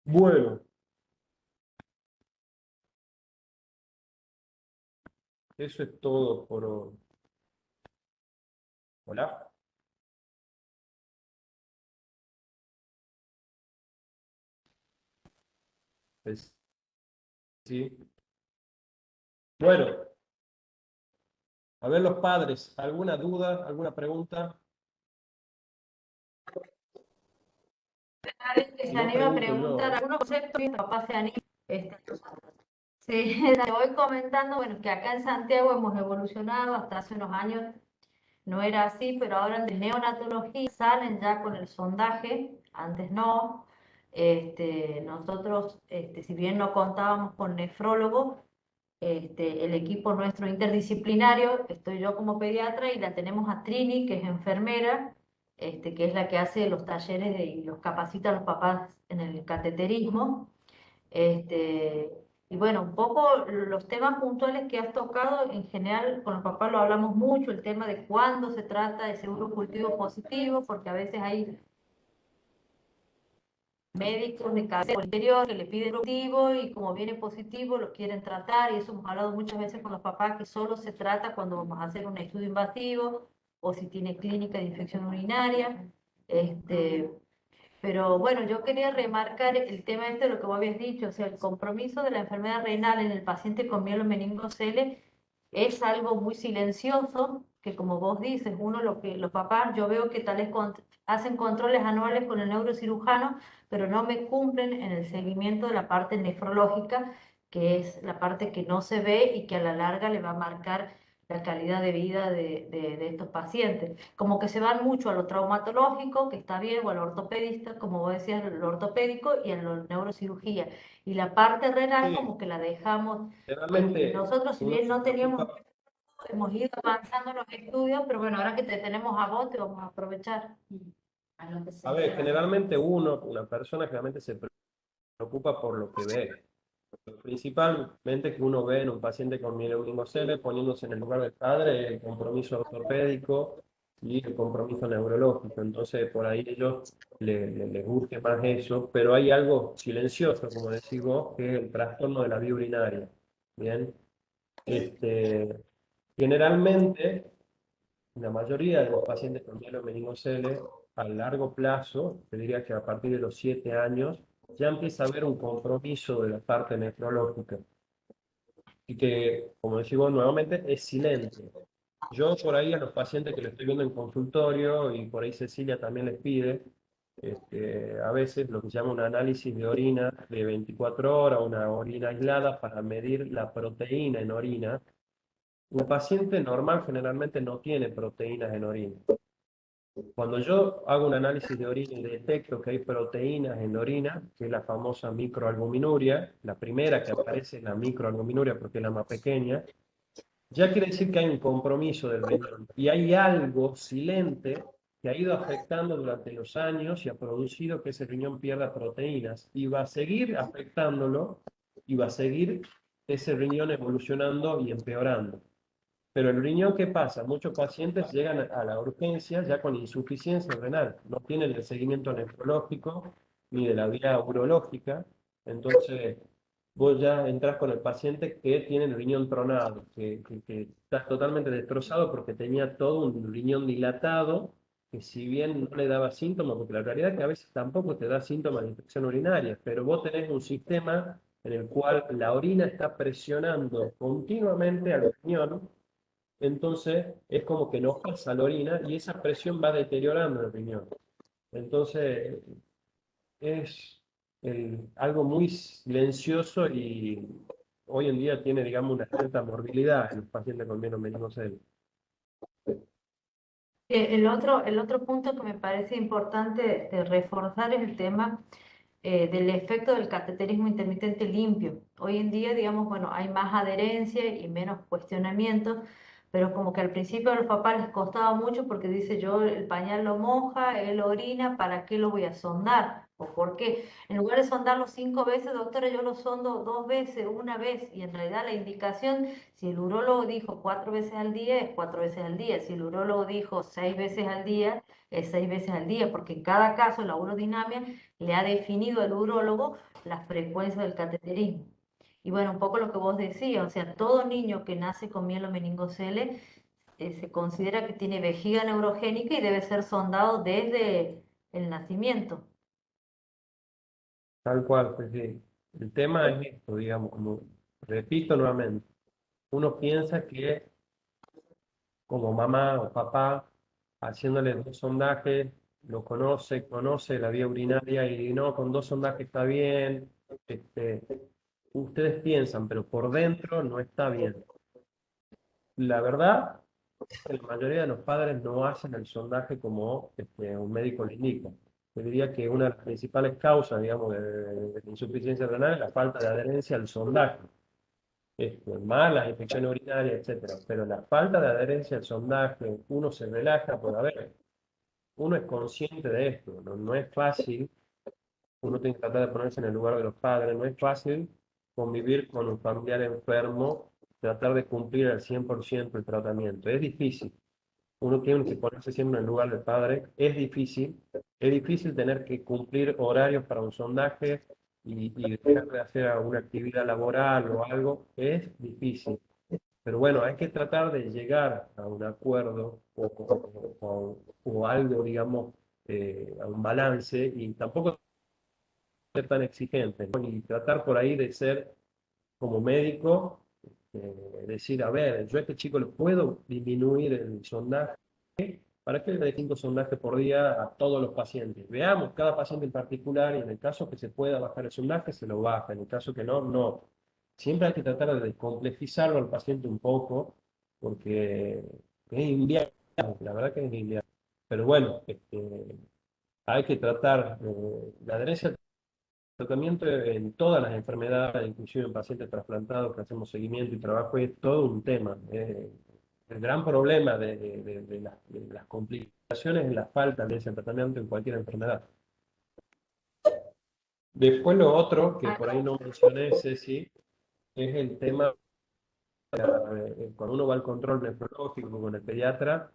Bueno, eso es todo por hoy. Hola. Sí. Bueno, a ver los padres, ¿alguna duda, alguna pregunta? Que Si se no, anima a pregunto preguntar yo. algunos conceptos y papá se anima. Sí, te voy comentando, bueno, que acá en Santiago hemos evolucionado, hasta hace unos años no era así, pero ahora en neonatología salen ya con el sondaje, antes no. Nosotros, si bien no contábamos con nefrólogo, el equipo nuestro interdisciplinario, estoy yo como pediatra y la tenemos a Trini, que es enfermera, que es la que hace los talleres y los capacita a los papás en el cateterismo. Este, y bueno, un poco los temas puntuales que has tocado, en general con los papás lo hablamos mucho, el tema de cuándo se trata de seguro cultivo positivo, porque a veces hay médicos de cabecera interior que le piden positivo y como viene positivo lo quieren tratar, y eso hemos hablado muchas veces con los papás, que solo se trata cuando vamos a hacer un estudio invasivo o si tiene clínica de infección urinaria. Pero bueno, yo quería remarcar el tema de lo que vos habías dicho, o sea, el compromiso de la enfermedad renal en el paciente con mielomeningocele es algo muy silencioso, que como vos dices, uno lo que los papás, yo veo que tal vez hacen controles anuales con el neurocirujano, pero no me cumplen en el seguimiento de la parte nefrológica, que es la parte que no se ve y que a la larga le va a marcar la calidad de vida de estos pacientes. Como que se van mucho a lo traumatológico, que está bien, o al ortopedista, como vos decías, lo ortopédico, y a la neurocirugía. Y la parte renal Sí, como que la dejamos. generalmente Nosotros, si uno bien se no teníamos, preocupa. hemos ido avanzando en los estudios, pero bueno, ahora que te tenemos a vos, te vamos a aprovechar. A ver, generalmente una persona generalmente se preocupa por lo que ve. Principalmente que uno ve en un paciente con mielomeningocele, poniéndose en el lugar del padre, el compromiso ortopédico y el compromiso neurológico. Entonces, por ahí ellos les guste más eso, pero hay algo silencioso, como decís vos, que es el trastorno de la vía urinaria. Bien, este, generalmente, la mayoría de los pacientes con mielomeningocele, a largo plazo, te diría que a partir de los 7 años, ya empieza a haber un compromiso de la parte nefrológica y que, como decimos nuevamente, es silente. Yo por ahí a los pacientes que lo estoy viendo en consultorio, y por ahí Cecilia también les pide, a veces lo que se llama un análisis de orina de 24 horas, una orina aislada para medir la proteína en orina. Un paciente normal generalmente no tiene proteínas en orina. Cuando yo hago un análisis de orina y detecto que hay proteínas en la orina, que es la famosa microalbuminuria, la primera que aparece es la microalbuminuria porque es la más pequeña, ya quiere decir que hay un compromiso del riñón y hay algo silente que ha ido afectando durante los años y ha producido que ese riñón pierda proteínas y va a seguir afectándolo y va a seguir ese riñón evolucionando y empeorando. Pero el riñón, ¿qué pasa? Muchos pacientes llegan a la urgencia ya con insuficiencia renal, no tienen el seguimiento nefrológico ni de la vía urológica, entonces vos ya entras con el paciente que tiene el riñón tronado, que está totalmente destrozado porque tenía todo un riñón dilatado, que si bien no le daba síntomas, porque la realidad es que a veces tampoco te da síntomas de infección urinaria, pero vos tenés un sistema en el cual la orina está presionando continuamente al riñón, entonces es como que no pasa la orina y esa presión va deteriorando el riñón. Entonces es algo muy silencioso hoy en día tiene, digamos, una cierta morbilidad en los pacientes con mielomeningocele. El otro punto que me parece importante de reforzar es el tema del efecto del cateterismo intermitente limpio. Hoy en día, digamos, bueno, hay más adherencia y menos cuestionamientos, pero como que al principio a los papás les costaba mucho porque dice yo, el pañal lo moja, él orina, ¿para qué lo voy a sondar? ¿O por qué? En lugar de sondarlo 5 veces, doctora, yo lo sondo 2 veces, una vez, y en realidad la indicación, si el urólogo dijo 4 veces al día, es 4 veces al día, si el urólogo dijo 6 veces al día, es 6 veces al día, porque en cada caso la urodinamia le ha definido al urólogo la frecuencia del cateterismo. Y bueno, un poco lo que vos decías, o sea, todo niño que nace con mielomeningocele se considera que tiene vejiga neurogénica y debe ser sondado desde el nacimiento. Tal cual, pues sí. El tema es esto, digamos, como repito nuevamente, uno piensa que como mamá o papá, haciéndole 2 sondajes, lo conoce la vía urinaria y no, con 2 sondajes está bien. Este, ustedes piensan, pero por dentro no está bien. La verdad, la mayoría de los padres no hacen el sondaje como un médico le indica. Yo diría que una de las principales causas, digamos, de la insuficiencia renal es la falta de adherencia al sondaje. Más las infecciones urinarias, etcétera. Pero la falta de adherencia al sondaje, uno se relaja, pues a ver, uno es consciente de esto, no es fácil, uno tiene que tratar de ponerse en el lugar de los padres, no es fácil convivir con un familiar enfermo, tratar de cumplir al 100% el tratamiento, es difícil. Uno tiene que ponerse siempre en el lugar del padre, es difícil tener que cumplir horarios para un sondaje y dejar de hacer alguna actividad laboral o algo, es difícil. Pero bueno, hay que tratar de llegar a un acuerdo o algo, digamos, a un balance y tampoco ser tan exigente, ¿no? Y tratar por ahí de ser como médico, decir, a ver, yo a este chico le puedo disminuir el sondaje. ¿Para qué le dé 5 sondajes por día a todos los pacientes? Veamos cada paciente en particular y en el caso que se pueda bajar el sondaje, se lo baja. En el caso que no, no. Siempre hay que tratar de descomplejizarlo al paciente un poco, porque es inviable, la verdad que es inviable. Pero bueno, hay que tratar la adherencia al tratamiento en todas las enfermedades, inclusive en pacientes trasplantados que hacemos seguimiento y trabajo, es todo un tema. El gran problema de las complicaciones es la falta de ese tratamiento en cualquier enfermedad. Después lo otro, que por ahí no mencioné, Ceci, es el tema, cuando uno va al control nefrológico con el pediatra,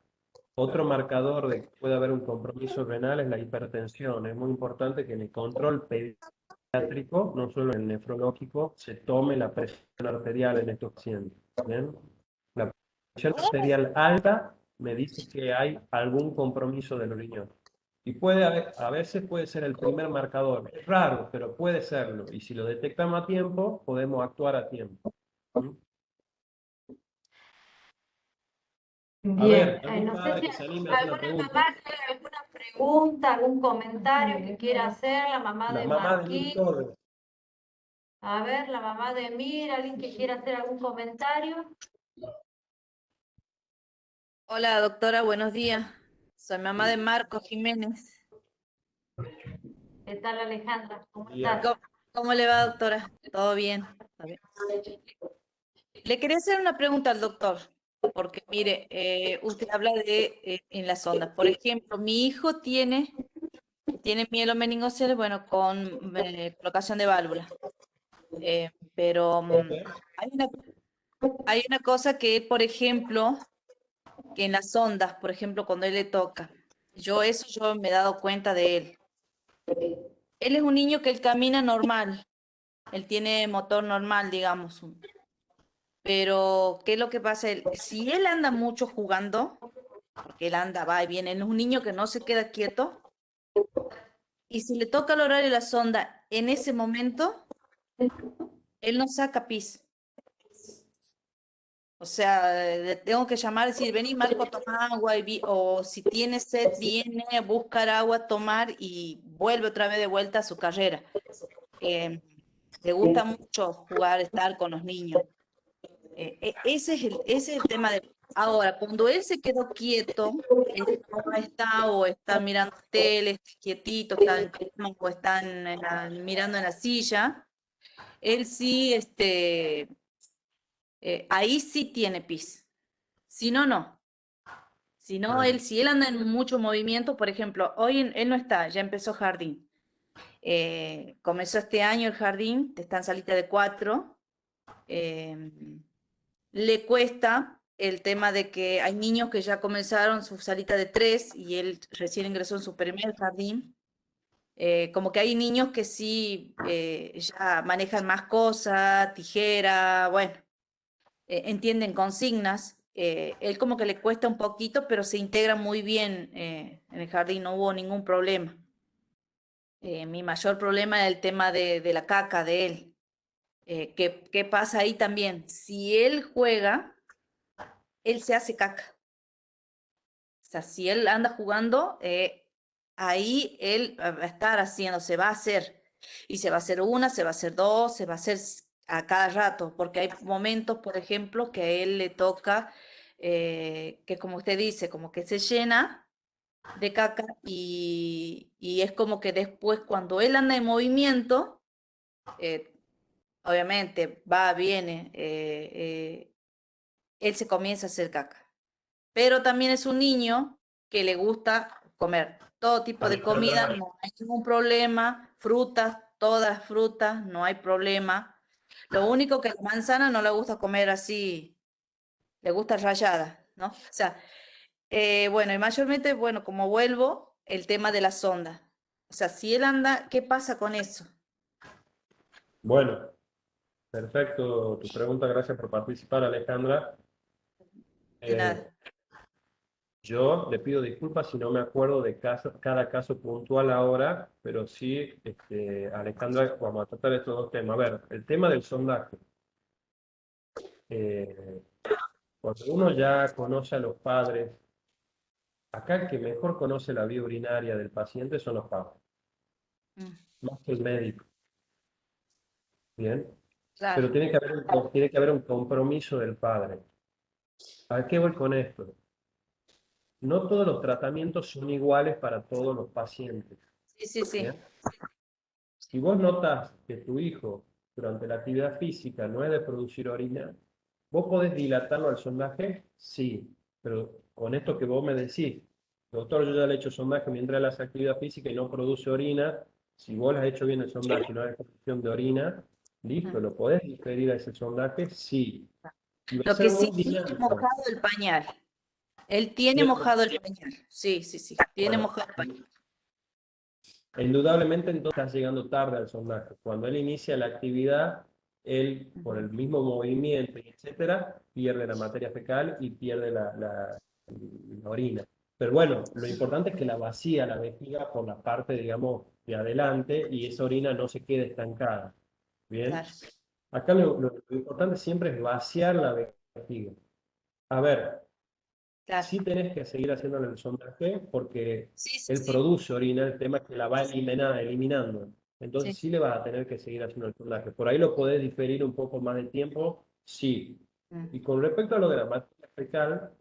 otro marcador de que puede haber un compromiso renal es la hipertensión. Es muy importante que en el control pediátrico, no solo en el nefrológico, se tome la presión arterial en estos pacientes. ¿Bien? La presión arterial alta me dice que hay algún compromiso del riñón. Y puede haber, a veces puede ser el primer marcador. Es raro, pero puede serlo. Y si lo detectamos a tiempo, podemos actuar a tiempo. ¿Mm? A Bien, ver, algún no sé padre si que se anime a hacer una alguna pregunta. mamá tiene alguna pregunta, algún comentario que quiera hacer, la mamá La de mamá de Mil Marquín. Torres. A ver, la mamá de Mir, alguien que quiera hacer algún comentario. Hola, doctora, buenos días. Soy mamá de Marcos Jiménez. ¿Qué tal, Alejandra? ¿Cómo Bien. estás? ¿Cómo le va, doctora? ¿Todo bien? ¿Está bien? Le quería hacer una pregunta al doctor, porque mire, usted habla de en las ondas. Por ejemplo, mi hijo tiene mielomeningocele, bueno, con colocación de válvula. Pero hay una cosa que, por ejemplo, que en las ondas, por ejemplo, cuando él le toca, yo me he dado cuenta de él. Él es un niño que él camina normal, él tiene motor normal, digamos. Pero, ¿qué es lo que pasa? Si él anda mucho jugando, porque él anda, va y viene, él es un niño que no se queda quieto, y si le toca el horario de la sonda en ese momento, él no saca pis. O sea, le tengo que llamar y decir, vení Marco, toma agua, o si tiene sed, viene a buscar agua, tomar y vuelve otra vez de vuelta a su carrera. Eh, Le gusta mucho jugar, estar con los niños. Ese es el tema de... Ahora, cuando él se quedó quieto, él no está o está mirando tele, está quietito, está en cama o está mirando en la silla, él sí, ahí sí tiene pis. Si no, no. Si no, si él anda en mucho movimiento, por ejemplo, hoy él no está, ya empezó jardín. Comenzó este año el jardín, está en salita de 4. Le cuesta el tema de que hay niños que ya comenzaron su salita de 3 y él recién ingresó en su primer jardín. Como que hay niños que sí ya manejan más cosas, tijera, bueno, entienden consignas. Él como que le cuesta un poquito, pero se integra muy bien en el jardín, no hubo ningún problema. Mi mayor problema es el tema de la caca de él. ¿Qué pasa ahí también? Si él juega, él se hace caca. O sea, si él anda jugando, ahí él va a estar haciendo, se va a hacer. Y se va a hacer una, se va a hacer dos, se va a hacer a cada rato, porque hay momentos, por ejemplo, que a él le toca, que como usted dice, como que se llena de caca y es como que después cuando él anda en movimiento, eh, obviamente va, viene, él se comienza a hacer caca. Pero también es un niño que le gusta comer todo tipo de comida, no hay ningún problema, frutas, todas las frutas, no hay problema. Lo único que la manzana no le gusta comer así, le gusta rallada, ¿no? O sea, bueno, y mayormente, bueno, como vuelvo, el tema de la sonda. O sea, si él anda, ¿qué pasa con eso? Bueno, perfecto tu pregunta, gracias por participar, Alejandra. De Eh, nada. yo le pido disculpas si no me acuerdo de cada caso puntual ahora, pero sí, Alejandra, vamos a tratar estos dos temas. A ver, el tema del sondaje. Eh, Cuando uno ya conoce a los padres, acá el que mejor conoce la vía urinaria del paciente son los padres, Mm, más que el médico, ¿bien? claro. Pero tiene que haber un compromiso del padre. ¿A qué voy con esto? No todos los tratamientos son iguales para todos los pacientes, Sí, sí, sí. ¿bien? Si vos notas que tu hijo durante la actividad física no es de producir orina, ¿vos podés dilatarlo al sondaje? Sí, pero con esto que vos me decís, doctor, yo ya le he hecho sondaje mientras él hace actividad física y no produce orina, si vos le has hecho bien el sondaje y no hay producción de orina, listo, Mm. ¿lo podés diferir a ese sondaje? Sí. Y va a Lo ser que sí muy tiene dinámico. mojado el pañal. Él tiene ¿Cierto? mojado el pañal. Sí, sí, sí. Tiene Bueno, mojado el pañal. indudablemente entonces estás llegando tarde al sondaje. Cuando él inicia la actividad, él, por Ujú. el mismo movimiento, y etcétera, pierde la materia fecal y pierde la orina. Pero bueno, lo importante es que la vacía la vejiga por la parte, digamos, de adelante y esa orina no se quede estancada. ¿Bien? Claro, Acá lo importante siempre es vaciar la vejiga. A ver, claro. sí tenés que seguir haciéndole el sondaje porque Sí, sí, él sí. produce orina, el tema es que la va eliminando. Entonces Sí. sí le vas a tener que seguir haciendo el sondaje. Por ahí lo podés diferir un poco más de tiempo, sí. Mm. Y con respecto a lo de la materia fecal,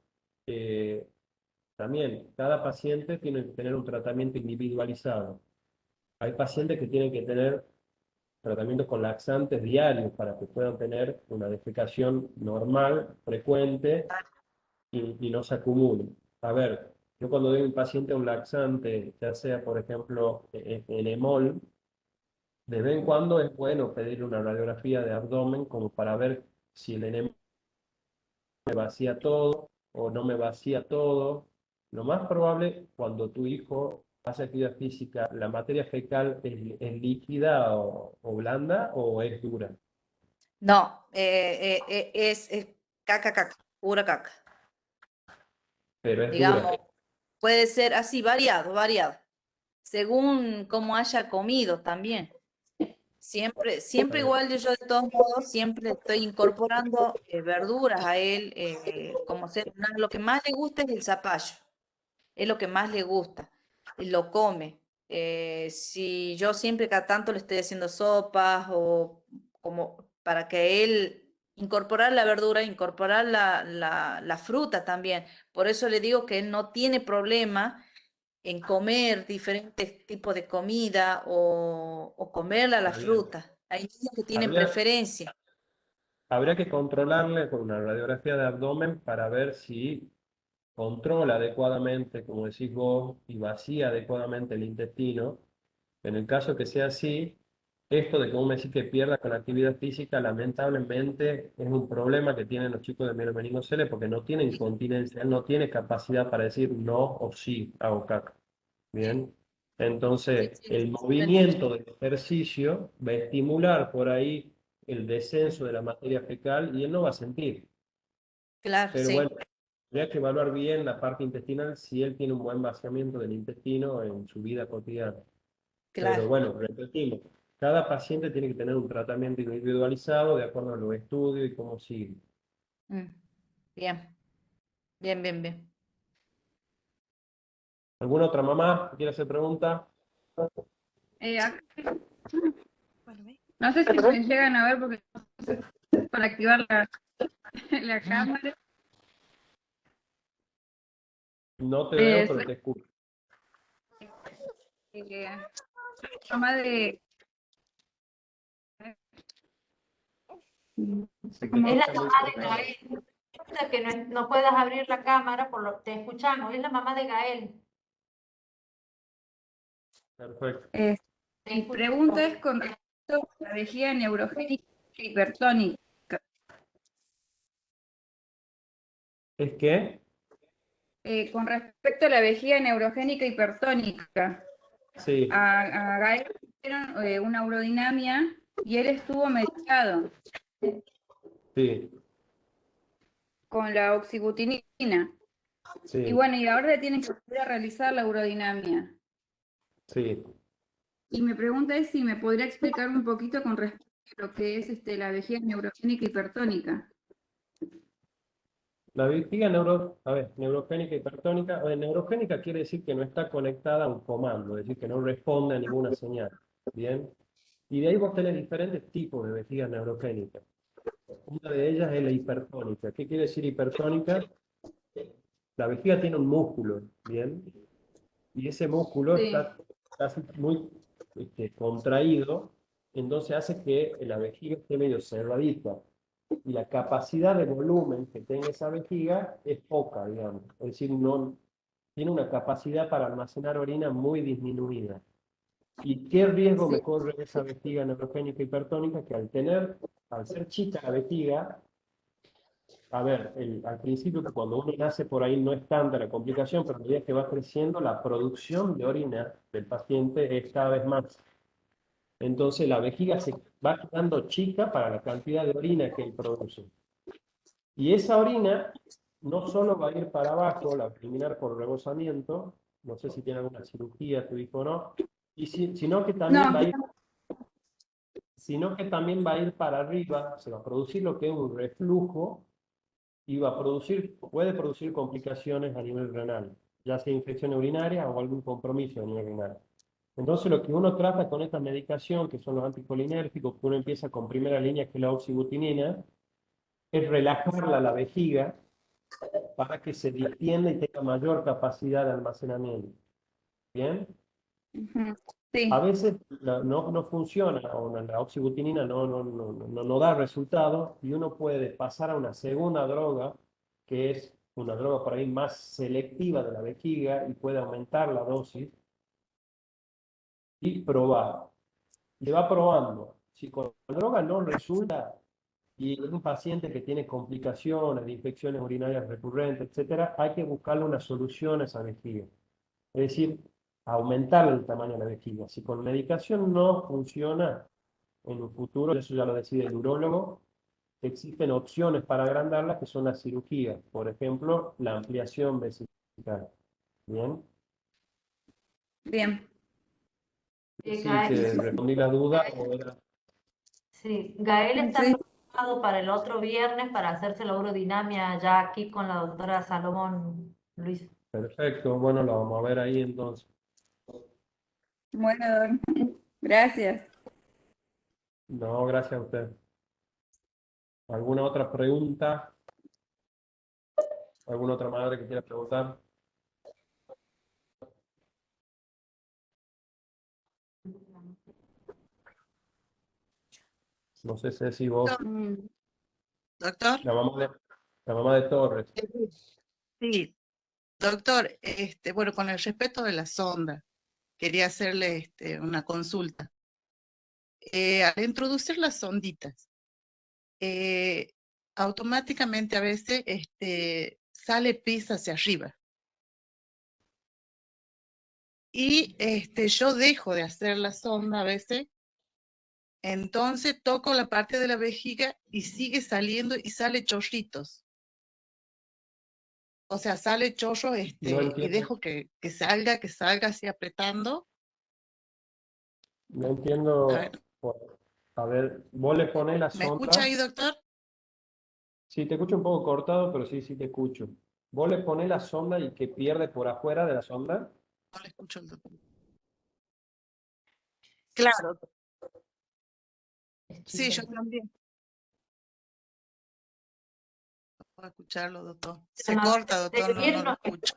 eh, también cada paciente tiene que tener un tratamiento individualizado. Hay pacientes que tienen que tener tratamientos con laxantes diarios para que puedan tener una defecación normal, frecuente y no se acumulen. A ver, yo cuando doy a un paciente un laxante, ya sea por ejemplo Enemol, de vez en cuando es bueno pedir una radiografía de abdomen como para ver si el Enemol me vacía todo o no me vacía todo. Lo más probable cuando tu hijo hace actividad física, la materia fecal es líquida o blanda o es dura, No, es caca, caca, pura caca. pero es dura. Digamos, puede ser así, variado, variado. Según cómo haya comido también. Siempre, Está siempre bien. igual yo de todos modos, siempre estoy incorporando verduras a él, como ser, lo que más le gusta es el zapallo. Es lo que más le gusta, y lo come. Si yo siempre cada tanto le estoy haciendo sopas o como para que él incorporar la verdura, incorporar la fruta también. Por eso le digo que él no tiene problema en comer diferentes tipos de comida o comerla la Está bien. fruta. Hay niños que tienen Habría, preferencia. habría que controlarle con una radiografía de abdomen para ver si controla adecuadamente, como decís vos, y vacía adecuadamente el intestino. En el caso que sea así, esto de que vos me decís que pierda con la actividad física, lamentablemente es un problema que tienen los chicos de mielomeningocele porque no tienen continencia, no tiene capacidad para decir no o sí hago caca. Bien. Sí, Entonces, sí, el sí, lo entiendo. movimiento del ejercicio va a estimular por ahí el descenso de la materia fecal y él no va a sentir. Claro, Pero bueno, sí, habría que evaluar bien la parte intestinal si él tiene un buen vaciamiento del intestino en su vida cotidiana. Pero claro. bueno, repetimos, cada paciente tiene que tener un tratamiento individualizado de acuerdo a los estudios y cómo sigue. Mm, bien, bien, bien, bien. ¿Alguna otra mamá que quiera hacer pregunta? Acá, no sé si me llegan a ver porque para activar la cámara. No te veo, pero Soy te escucho. eh, mamá de... Se te Es la escucha muy mamá de cortado. Gael. Importa que no puedas abrir la cámara, te escuchamos. Es la mamá de Gael. Perfecto. Te Mi pregunta escuchamos. es con respecto a la vejiga neurogénica e hipertónica. ¿Es que? Con respecto a la vejiga neurogénica hipertónica, Sí, a Gael le hicieron una urodinamia y él estuvo medicado sí, con la oxibutinina. Y sí, bueno, y ahora le tienen que volver a realizar la urodinamia. sí. Y mi pregunta es si me podría explicar un poquito con respecto a lo que es la vejiga neurogénica hipertónica. La vejiga a ver, neurogénica hipertónica. A ver, neurogénica quiere decir que no está conectada a un comando, es decir, que no responde a ninguna señal. Bien. Y de ahí vos tenés diferentes tipos de vejiga neurogénica. Una de ellas es la hipertónica. ¿Qué quiere decir hipertónica? La vejiga tiene un músculo, ¿bien? Y ese músculo Sí, está muy contraído, entonces hace que la vejiga esté medio cerradita. Y la capacidad de volumen que tenga esa vejiga es poca, digamos. Es decir, no, tiene una capacidad para almacenar orina muy disminuida. ¿Y qué riesgo sí, me corre esa vejiga neurogénica hipertónica? Que al ser chica la vejiga, a ver, al principio que cuando uno nace por ahí no es tanta la complicación, pero a medida que va creciendo, la producción de orina del paciente es cada vez más. Entonces la vejiga se va quedando chica para la cantidad de orina que él produce. Y esa orina no solo va a ir para abajo, la va a eliminar por rebosamiento, no sé si tiene alguna cirugía tu hijo o no, sino que también no, va a ir, sino que también va a ir para arriba, se va a producir lo que es un reflujo y va a producir, puede producir complicaciones a nivel renal, ya sea infección urinaria o algún compromiso a nivel renal. Entonces, lo que uno trata con esta medicación, que son los anticolinérgicos, que uno empieza con primera línea, que es la oxibutinina, es relajarla la vejiga para que se distienda y tenga mayor capacidad de almacenamiento. ¿Bien? ujú, A sí, veces no funciona o la oxibutinina no da resultado y uno puede pasar a una segunda droga, que es una droga por ahí más selectiva de la vejiga y puede aumentar la dosis y probar. Se va probando. Si con la droga no resulta y es un paciente que tiene complicaciones de infecciones urinarias recurrentes, etcétera, hay que buscarle una solución a esa vejiga. Es decir, aumentar el tamaño de la vejiga. Si con medicación no funciona en un futuro, eso ya lo decide el urólogo, existen opciones para agrandarla que son las cirugías. Por ejemplo, la ampliación vesical. Bien. bien. Sí, te Gael, respondí la duda o era sí, Gael está Sí, programado para el otro viernes para hacerse la urodinamia ya aquí con la doctora Salomón, Luis. perfecto. Bueno, lo vamos a ver ahí entonces. bueno, gracias. No, gracias a usted. ¿Alguna otra pregunta? ¿Alguna otra madre que quiera preguntar? No sé, Ceci, vos, Mm, Doctor, la mamá de Torres. sí, doctor, bueno, con el respeto de la sonda, quería hacerle una consulta. Al introducir las sonditas, eh, automáticamente a veces sale pis hacia arriba. Y yo dejo de hacer la sonda a veces, entonces toco la parte de la vejiga y sigue saliendo y sale chorritos. O sea, sale chorro No y entiendo, dejo que salga así apretando. no A ver, entiendo. A ver, vos le pones la ¿me escucha ahí, sonda. doctor? Sí, te escucho un poco cortado, pero sí, sí te escucho. Vos le pones la sonda y que pierde por afuera de la sonda. No le escucho al doctor. Claro, sí, yo también puedo escucharlo, doctor. Se No, corta, doctor, no, no lo servirnos. escucho.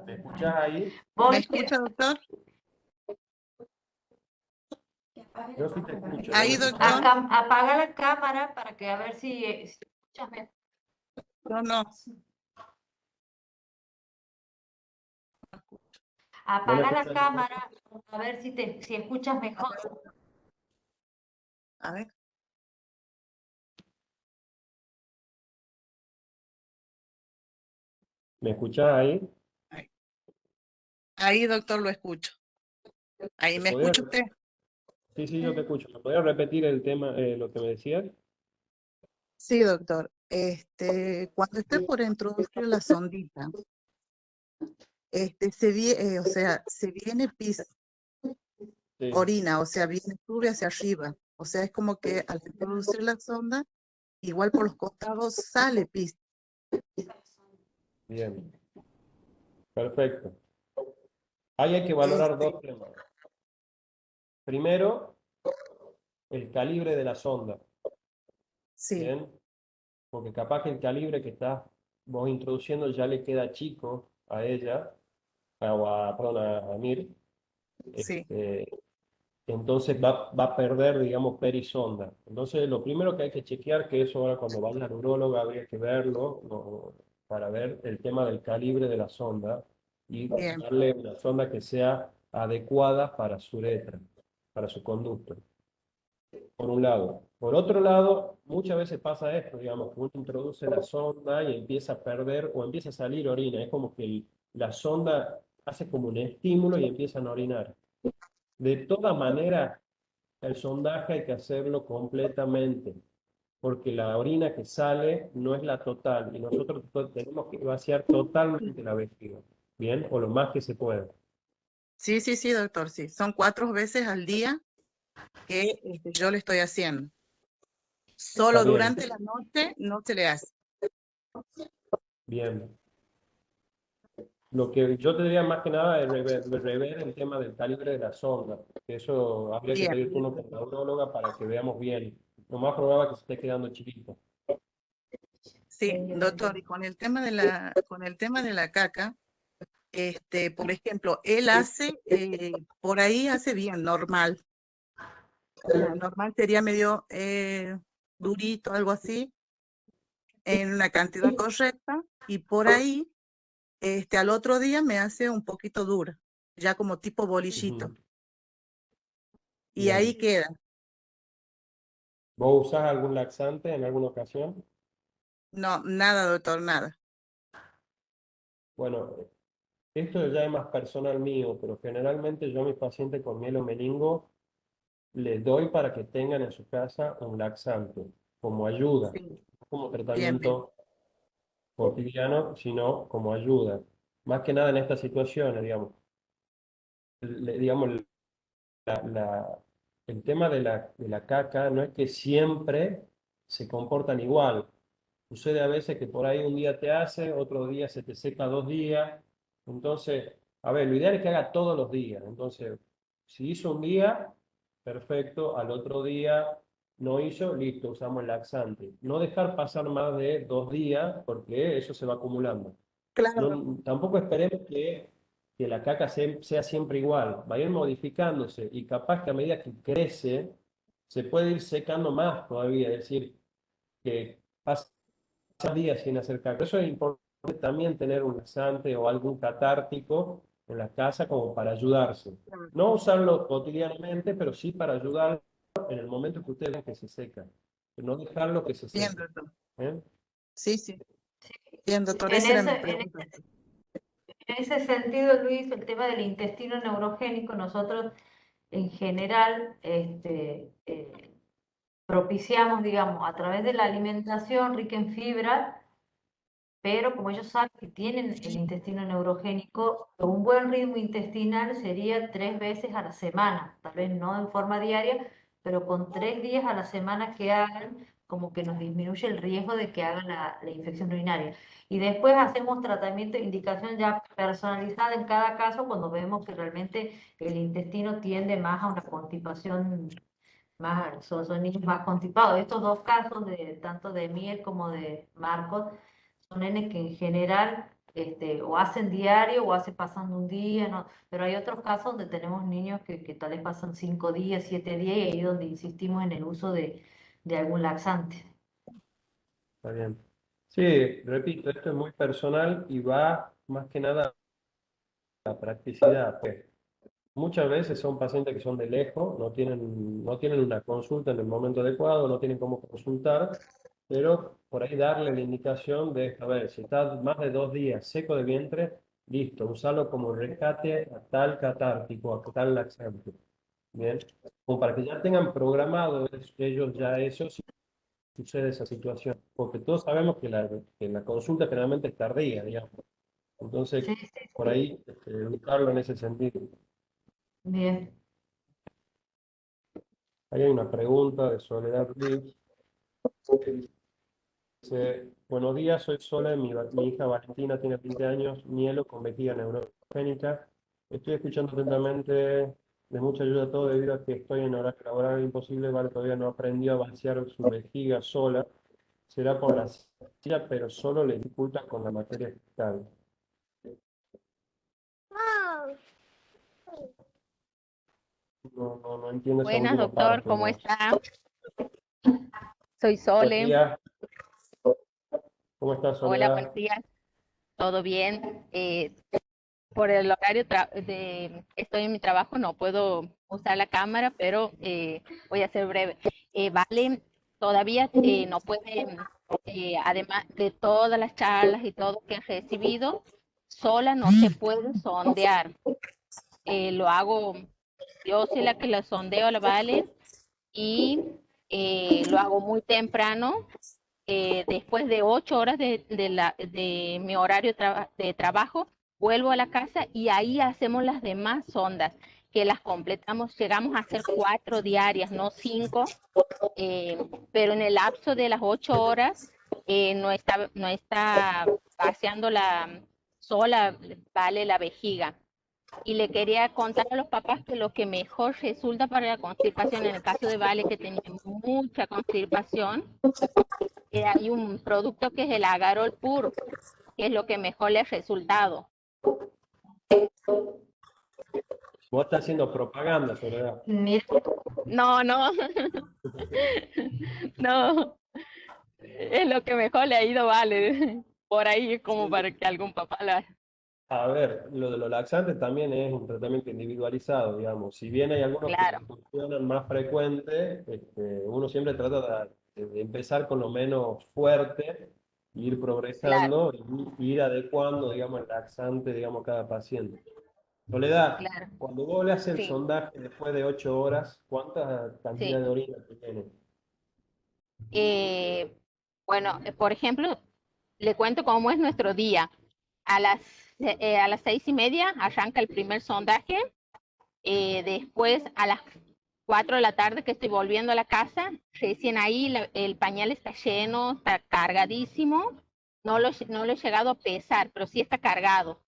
¿Me escuchás ahí? ¿Me Vos escucha, doctor? Yo sí te escucho. ¿Vos me Ahí, escuchás? doctor. apaga la cámara para que a ver si escuchas mejor. No, no. ¿Vos me Apaga la escuchás bien? cámara a ver si escuchas mejor. A ver. ¿Me escuchás ahí? Ahí, ahí, doctor, lo escucho. Ahí, ¿Me ¿me podías- escucha usted? Sí, sí, yo te escucho. ¿Me podías repetir el tema, lo que me decías? Sí, doctor. Cuando esté por introducir la sondita, o sea, se viene pis, Sí, orina, o sea, sube hacia arriba. O sea, es como que al introducir la sonda, igual por los costados sale pis. bien. Perfecto. Ahí hay que valorar Este, dos temas. Primero, el calibre de la sonda. sí, Bien. Porque capaz que el calibre que estás vos introduciendo ya le queda chico a ella, perdón, a Mir. sí, Este, entonces va a perder, digamos, perisonda. Entonces, lo primero que hay que chequear, que eso ahora cuando vaya al urólogo habría que verlo, para ver el tema del calibre de la sonda y bien, darle una sonda que sea adecuada para su uretra, para su conducto, por un lado. Por otro lado, muchas veces pasa esto, digamos, que uno introduce la sonda y empieza a perder o empieza a salir orina. Es como que la sonda hace como un estímulo y empiezan a orinar. De todas maneras, el sondaje hay que hacerlo completamente, porque la orina que sale no es la total y nosotros tenemos que vaciar totalmente la vejiga, ¿bien? O lo más que se pueda. sí, sí, sí, doctor, sí. Son 4 veces al día que yo le estoy haciendo. Está Solo bien, durante la noche no se le hace. bien. Lo que yo te diría más que nada es rever el tema del calibre de la sonda, que eso habría que Bien, pedir turno con la urologa para que veamos bien. Lo más probable es que se esté quedando chiquito. sí, doctor, y con el tema de la caca, por ejemplo, él hace, por ahí hace bien, normal. O sea, normal sería medio durito, algo así, en una cantidad correcta, y por ahí, al otro día me hace un poquito dura, ya como tipo bolillito, Ujú. y ahí Bien. queda. ¿Vos usás algún laxante en alguna ocasión? No, nada, doctor, nada. Bueno, esto ya es más personal mío, pero generalmente yo a mis pacientes con mielo meningo les doy para que tengan en su casa un laxante, como ayuda, Sí, no como bien, bien, tratamiento cotidiano, sino como ayuda. Más que nada en estas situaciones, digamos. Digamos, el tema de la caca no es que siempre se comportan igual. Sucede a veces que por ahí un día te hace, otro día se te seca 2 días. Entonces, a ver, lo ideal es que haga todos los días. Entonces, Si hizo un día, perfecto, al otro día no hizo, listo, usamos el laxante. No dejar pasar más de 2 días porque eso se va acumulando. Claro, Tampoco esperemos que la caca sea siempre igual, va a ir modificándose y capaz que a medida que crece se puede ir secando más todavía, es decir, que pasa días sin hacer caca. Por eso es importante también tener un laxante o algún catártico en la casa como para ayudarse. claro. No usarlo cotidianamente, pero sí para ayudar en el momento que ustedes ven que se seca. No dejarlo que se Bien, seque. doctor. ¿Eh? Sí, sí. Bien, doctor, En esa era ese, mi en pregunta. en ese sentido, Luis, el tema del intestino neurogénico, nosotros en general propiciamos, digamos, a través de la alimentación rica en fibra, pero como ellos saben que tienen el intestino neurogénico, un buen ritmo intestinal sería 3 veces a la semana, tal vez no en forma diaria, pero con 3 días a la semana que hagan, como que nos disminuye el riesgo de que hagan la infección urinaria. Y después hacemos tratamiento e indicación ya personalizada en cada caso cuando vemos que realmente el intestino tiende más a una constipación, más, son niños más constipados. Estos dos casos, tanto de Miel como de Marcos, son nenes que en general o hacen diario o hacen pasando un día, ¿no? Pero hay otros casos donde tenemos niños que tal vez pasan 5 días, 7 días, y ahí donde insistimos en el uso de algún laxante. Está bien. Sí, repito, esto es muy personal y va más que nada a la practicidad. Pues. Muchas veces son pacientes que son de lejos, no tienen una consulta en el momento adecuado, no tienen cómo consultar, pero por ahí darle la indicación de, a ver, si está más de 2 días seco de vientre, listo, usarlo como rescate a tal catártico, a tal laxante. Bien, como para que ya tengan programado ellos ya eso si sucede esa situación, porque todos sabemos que la consulta generalmente es tardía, digamos. Entonces, Sí, sí, por sí. ahí, educarlo en ese sentido. Bien. Ahí hay una pregunta de Soledad Ruiz. Dice, buenos días, soy Sole, mi hija Valentina tiene 20 años, mielo con vejiga neurogénica. Estoy escuchando atentamente, de mucha ayuda a todo debido a que estoy en horario laboral imposible, Vale todavía no aprendió a vaciar su vejiga sola. Será por la silla, pero solo le dificulta con la materia fecal. No entiendo esa Buenas, última doctor, parte. ¿cómo No. está? Soy Buen Sole. día, ¿cómo estás, Hola, buenos Soledad? días. ¿Todo bien? Por el horario estoy en mi trabajo, no puedo usar la cámara, pero voy a ser breve. Vale, todavía no puede, además de todas las charlas y todo que he recibido, sola no se puede sondear. Lo hago, yo soy la que la sondeo a la Vale y lo hago muy temprano, después de 8 horas de mi horario de trabajo, vuelvo a la casa y ahí hacemos las demás sondas, que las completamos, llegamos a hacer 4 diarias, no 5, eh, pero en el lapso de las 8 horas no está vaciando la sola, vale la vejiga. Y le quería contar a los papás que lo que mejor resulta para la constipación, en el caso de Vale, que tenía mucha constipación, hay un producto que es el agarol puro, que es lo que mejor le ha resultado. Vos estás haciendo propaganda, Soledad. Mira, No, no, no, es lo que mejor le ha ido, Vale. Por ahí es como para que algún papá la... A ver, lo de los laxantes también es un tratamiento individualizado, digamos. Si bien hay algunos que Claro, funcionan más frecuente, uno siempre trata de empezar con lo menos fuerte, ir claro, progresando y ir adecuando, digamos, el laxante, digamos, a cada paciente. Soledad, claro, cuando vos le haces el sí, sondaje después de 8 horas, ¿cuánta cantidad sí. de orina tiene? Eh, bueno, por ejemplo, le cuento cómo es nuestro día. A las 6:30 arranca el primer sondaje. Después, a las 4 de la tarde que estoy volviendo a la casa, recién ahí el pañal está lleno, está cargadísimo. No lo he llegado a pesar, pero sí está cargado.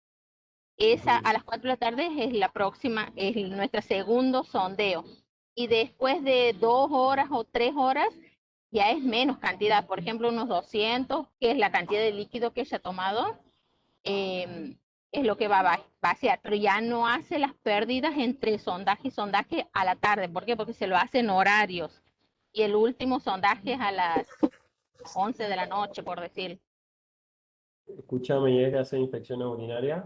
Esa a las 4 de la tarde es la próxima, es nuestro segundo sondeo. Y después de 2 horas o 3 horas, ya es menos cantidad, por ejemplo, unos 200, que es la cantidad de líquido que ella ha tomado, es lo que va a vaciar, pero ya no hace las pérdidas entre sondaje y sondaje a la tarde. ¿Por qué? Porque se lo hace en horarios. Y el último sondaje es a las 11 de la noche, por decir. Escúchame, ¿y ella hace infecciones urinarias?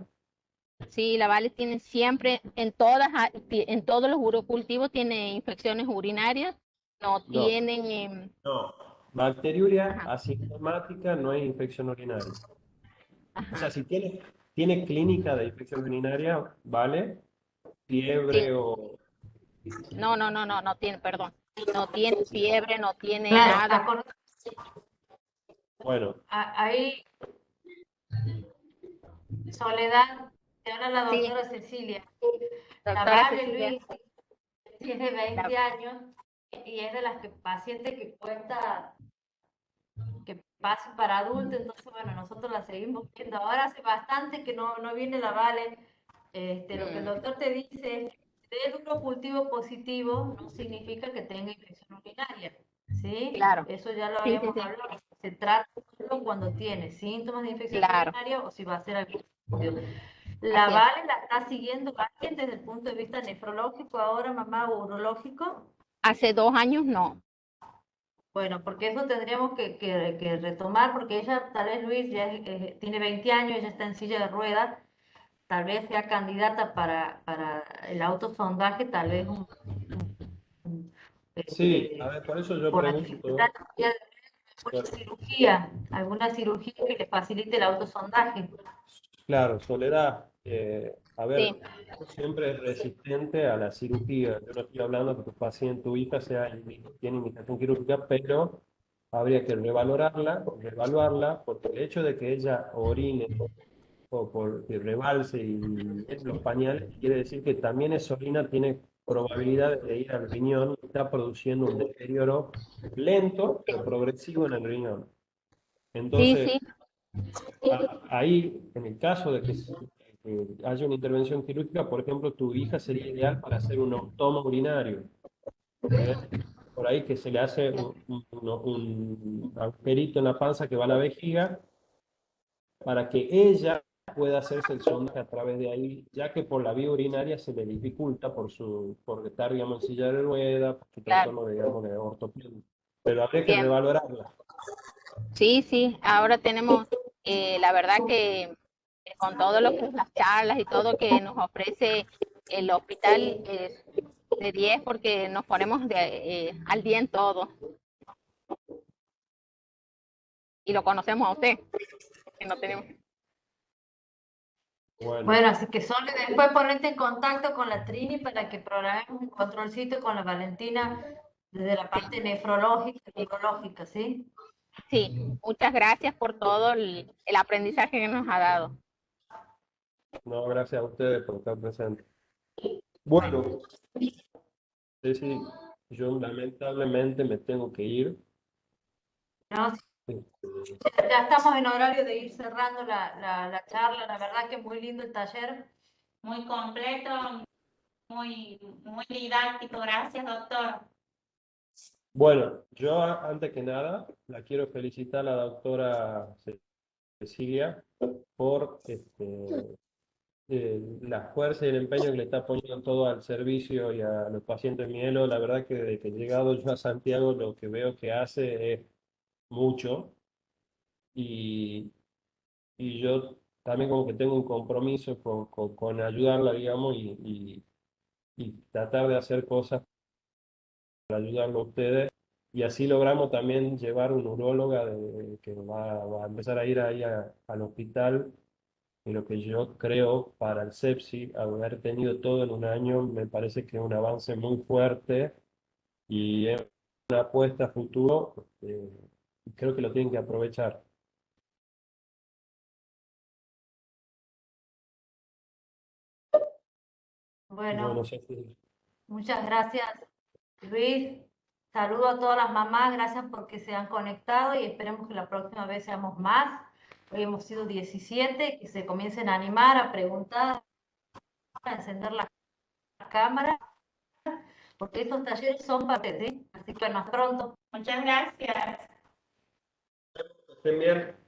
Sí, la Vale tiene siempre, en todos los urocultivos tiene infecciones urinarias, no No, tienen, no. Bacteriuria ajá, asintomática no es infección urinaria. O sea, ajá, si tiene clínica de infección urinaria, ¿vale? sí, Fiebre o... no tiene, perdón, no tiene fiebre, no tiene Claro, nada. Bueno, ahí, Soledad, te habla la Sí, doctora Cecilia. La doctora Vale Cecilia, Luis tiene la- 20 años y es de las pacientes que cuenta que pase para adultos, entonces bueno, nosotros la seguimos viendo. Ahora hace bastante que no viene la Vale. Lo que el mm, doctor te dice es que tener un cultivo positivo no significa que tenga infección urinaria, ¿sí? claro, Eso ya lo sí, sí, habíamos sí, hablado. Se trata solo cuando tiene síntomas de infección claro, urinaria o si va a ser algún estudio. La así es. Vale la está siguiendo alguien desde el punto de vista nefrológico ahora, mamá, o urológico. Hace 2 años no, Bueno, porque eso tendríamos que retomar, porque ella, tal vez Luis, ya tiene 20 años, ella está en silla de ruedas, tal vez sea candidata para el autosondaje, tal vez sí, a este, ver, por eso yo por la dificultad pregunto, de alguna cirugía que le facilite el autosondaje. claro, Soledad, a sí, ver, yo siempre es resistente a la cirugía. Yo no estoy hablando que tu paciente, tu hija tiene indicación quirúrgica, pero habría que reevaluarla, porque el hecho de que ella orine o porque rebalse y en los pañales, quiere decir que también esa orina tiene probabilidad de ir al riñón y está produciendo un deterioro lento, pero progresivo en el riñón. sí, Entonces, sí, ahí, en el caso de que haya una intervención quirúrgica, por ejemplo, tu hija sería ideal para hacer un toma urinario. ¿Eh? Por ahí que se le hace un agujerito en la panza que va a la vejiga para que ella pueda hacerse el sondaje a través de ahí, ya que por la vía urinaria se le dificulta por estar, digamos, en silla de ruedas, por su claro, trastorno, digamos, de ortopedia. Pero habría que bien. revalorarla. Sí, sí, ahora tenemos, la verdad que con todo lo que es las charlas y todo que nos ofrece el hospital, de 10 porque nos ponemos al día en todo y lo conocemos a usted, que no tenemos. Bueno, Bueno, así que Sole, después ponerte en contacto con la Trini para que programemos un controlcito con la Valentina desde la Sí, parte nefrológica y neurológica, ¿sí? sí, muchas gracias por todo el aprendizaje que nos ha dado. no, gracias a ustedes por estar presentes. Bueno, Bueno, Ceci, yo lamentablemente me tengo que ir. ¿no? Este, Ya estamos en horario de ir cerrando la charla. La verdad que muy lindo el taller. Muy completo, muy didáctico. Gracias, doctor. Bueno, yo antes que nada la quiero felicitar a la doctora Cecilia por la fuerza y el empeño que le está poniendo todo al servicio y a los pacientes mielos. La verdad que desde que he llegado yo a Santiago lo que veo que hace es mucho y, y yo también como que tengo un compromiso con ayudarla, digamos, y tratar de hacer cosas para ayudarlo a ustedes. Y así logramos también llevar un uróloga que va a empezar a ir ahí al hospital. Y lo que yo creo para el sepsis, haber tenido todo en un año, me parece que es un avance muy fuerte y es una apuesta a futuro. Y creo que lo tienen que aprovechar. Bueno, Bueno, Ceci, muchas gracias, Luis. Saludo a todas las mamás. Gracias porque se han conectado y esperemos que la próxima vez seamos más. Hoy hemos sido 17, que se comiencen a animar, a preguntar, a encender la cámara, porque estos talleres son para ustedes, ¿sí? Así que más pronto. Muchas gracias. Estén bien.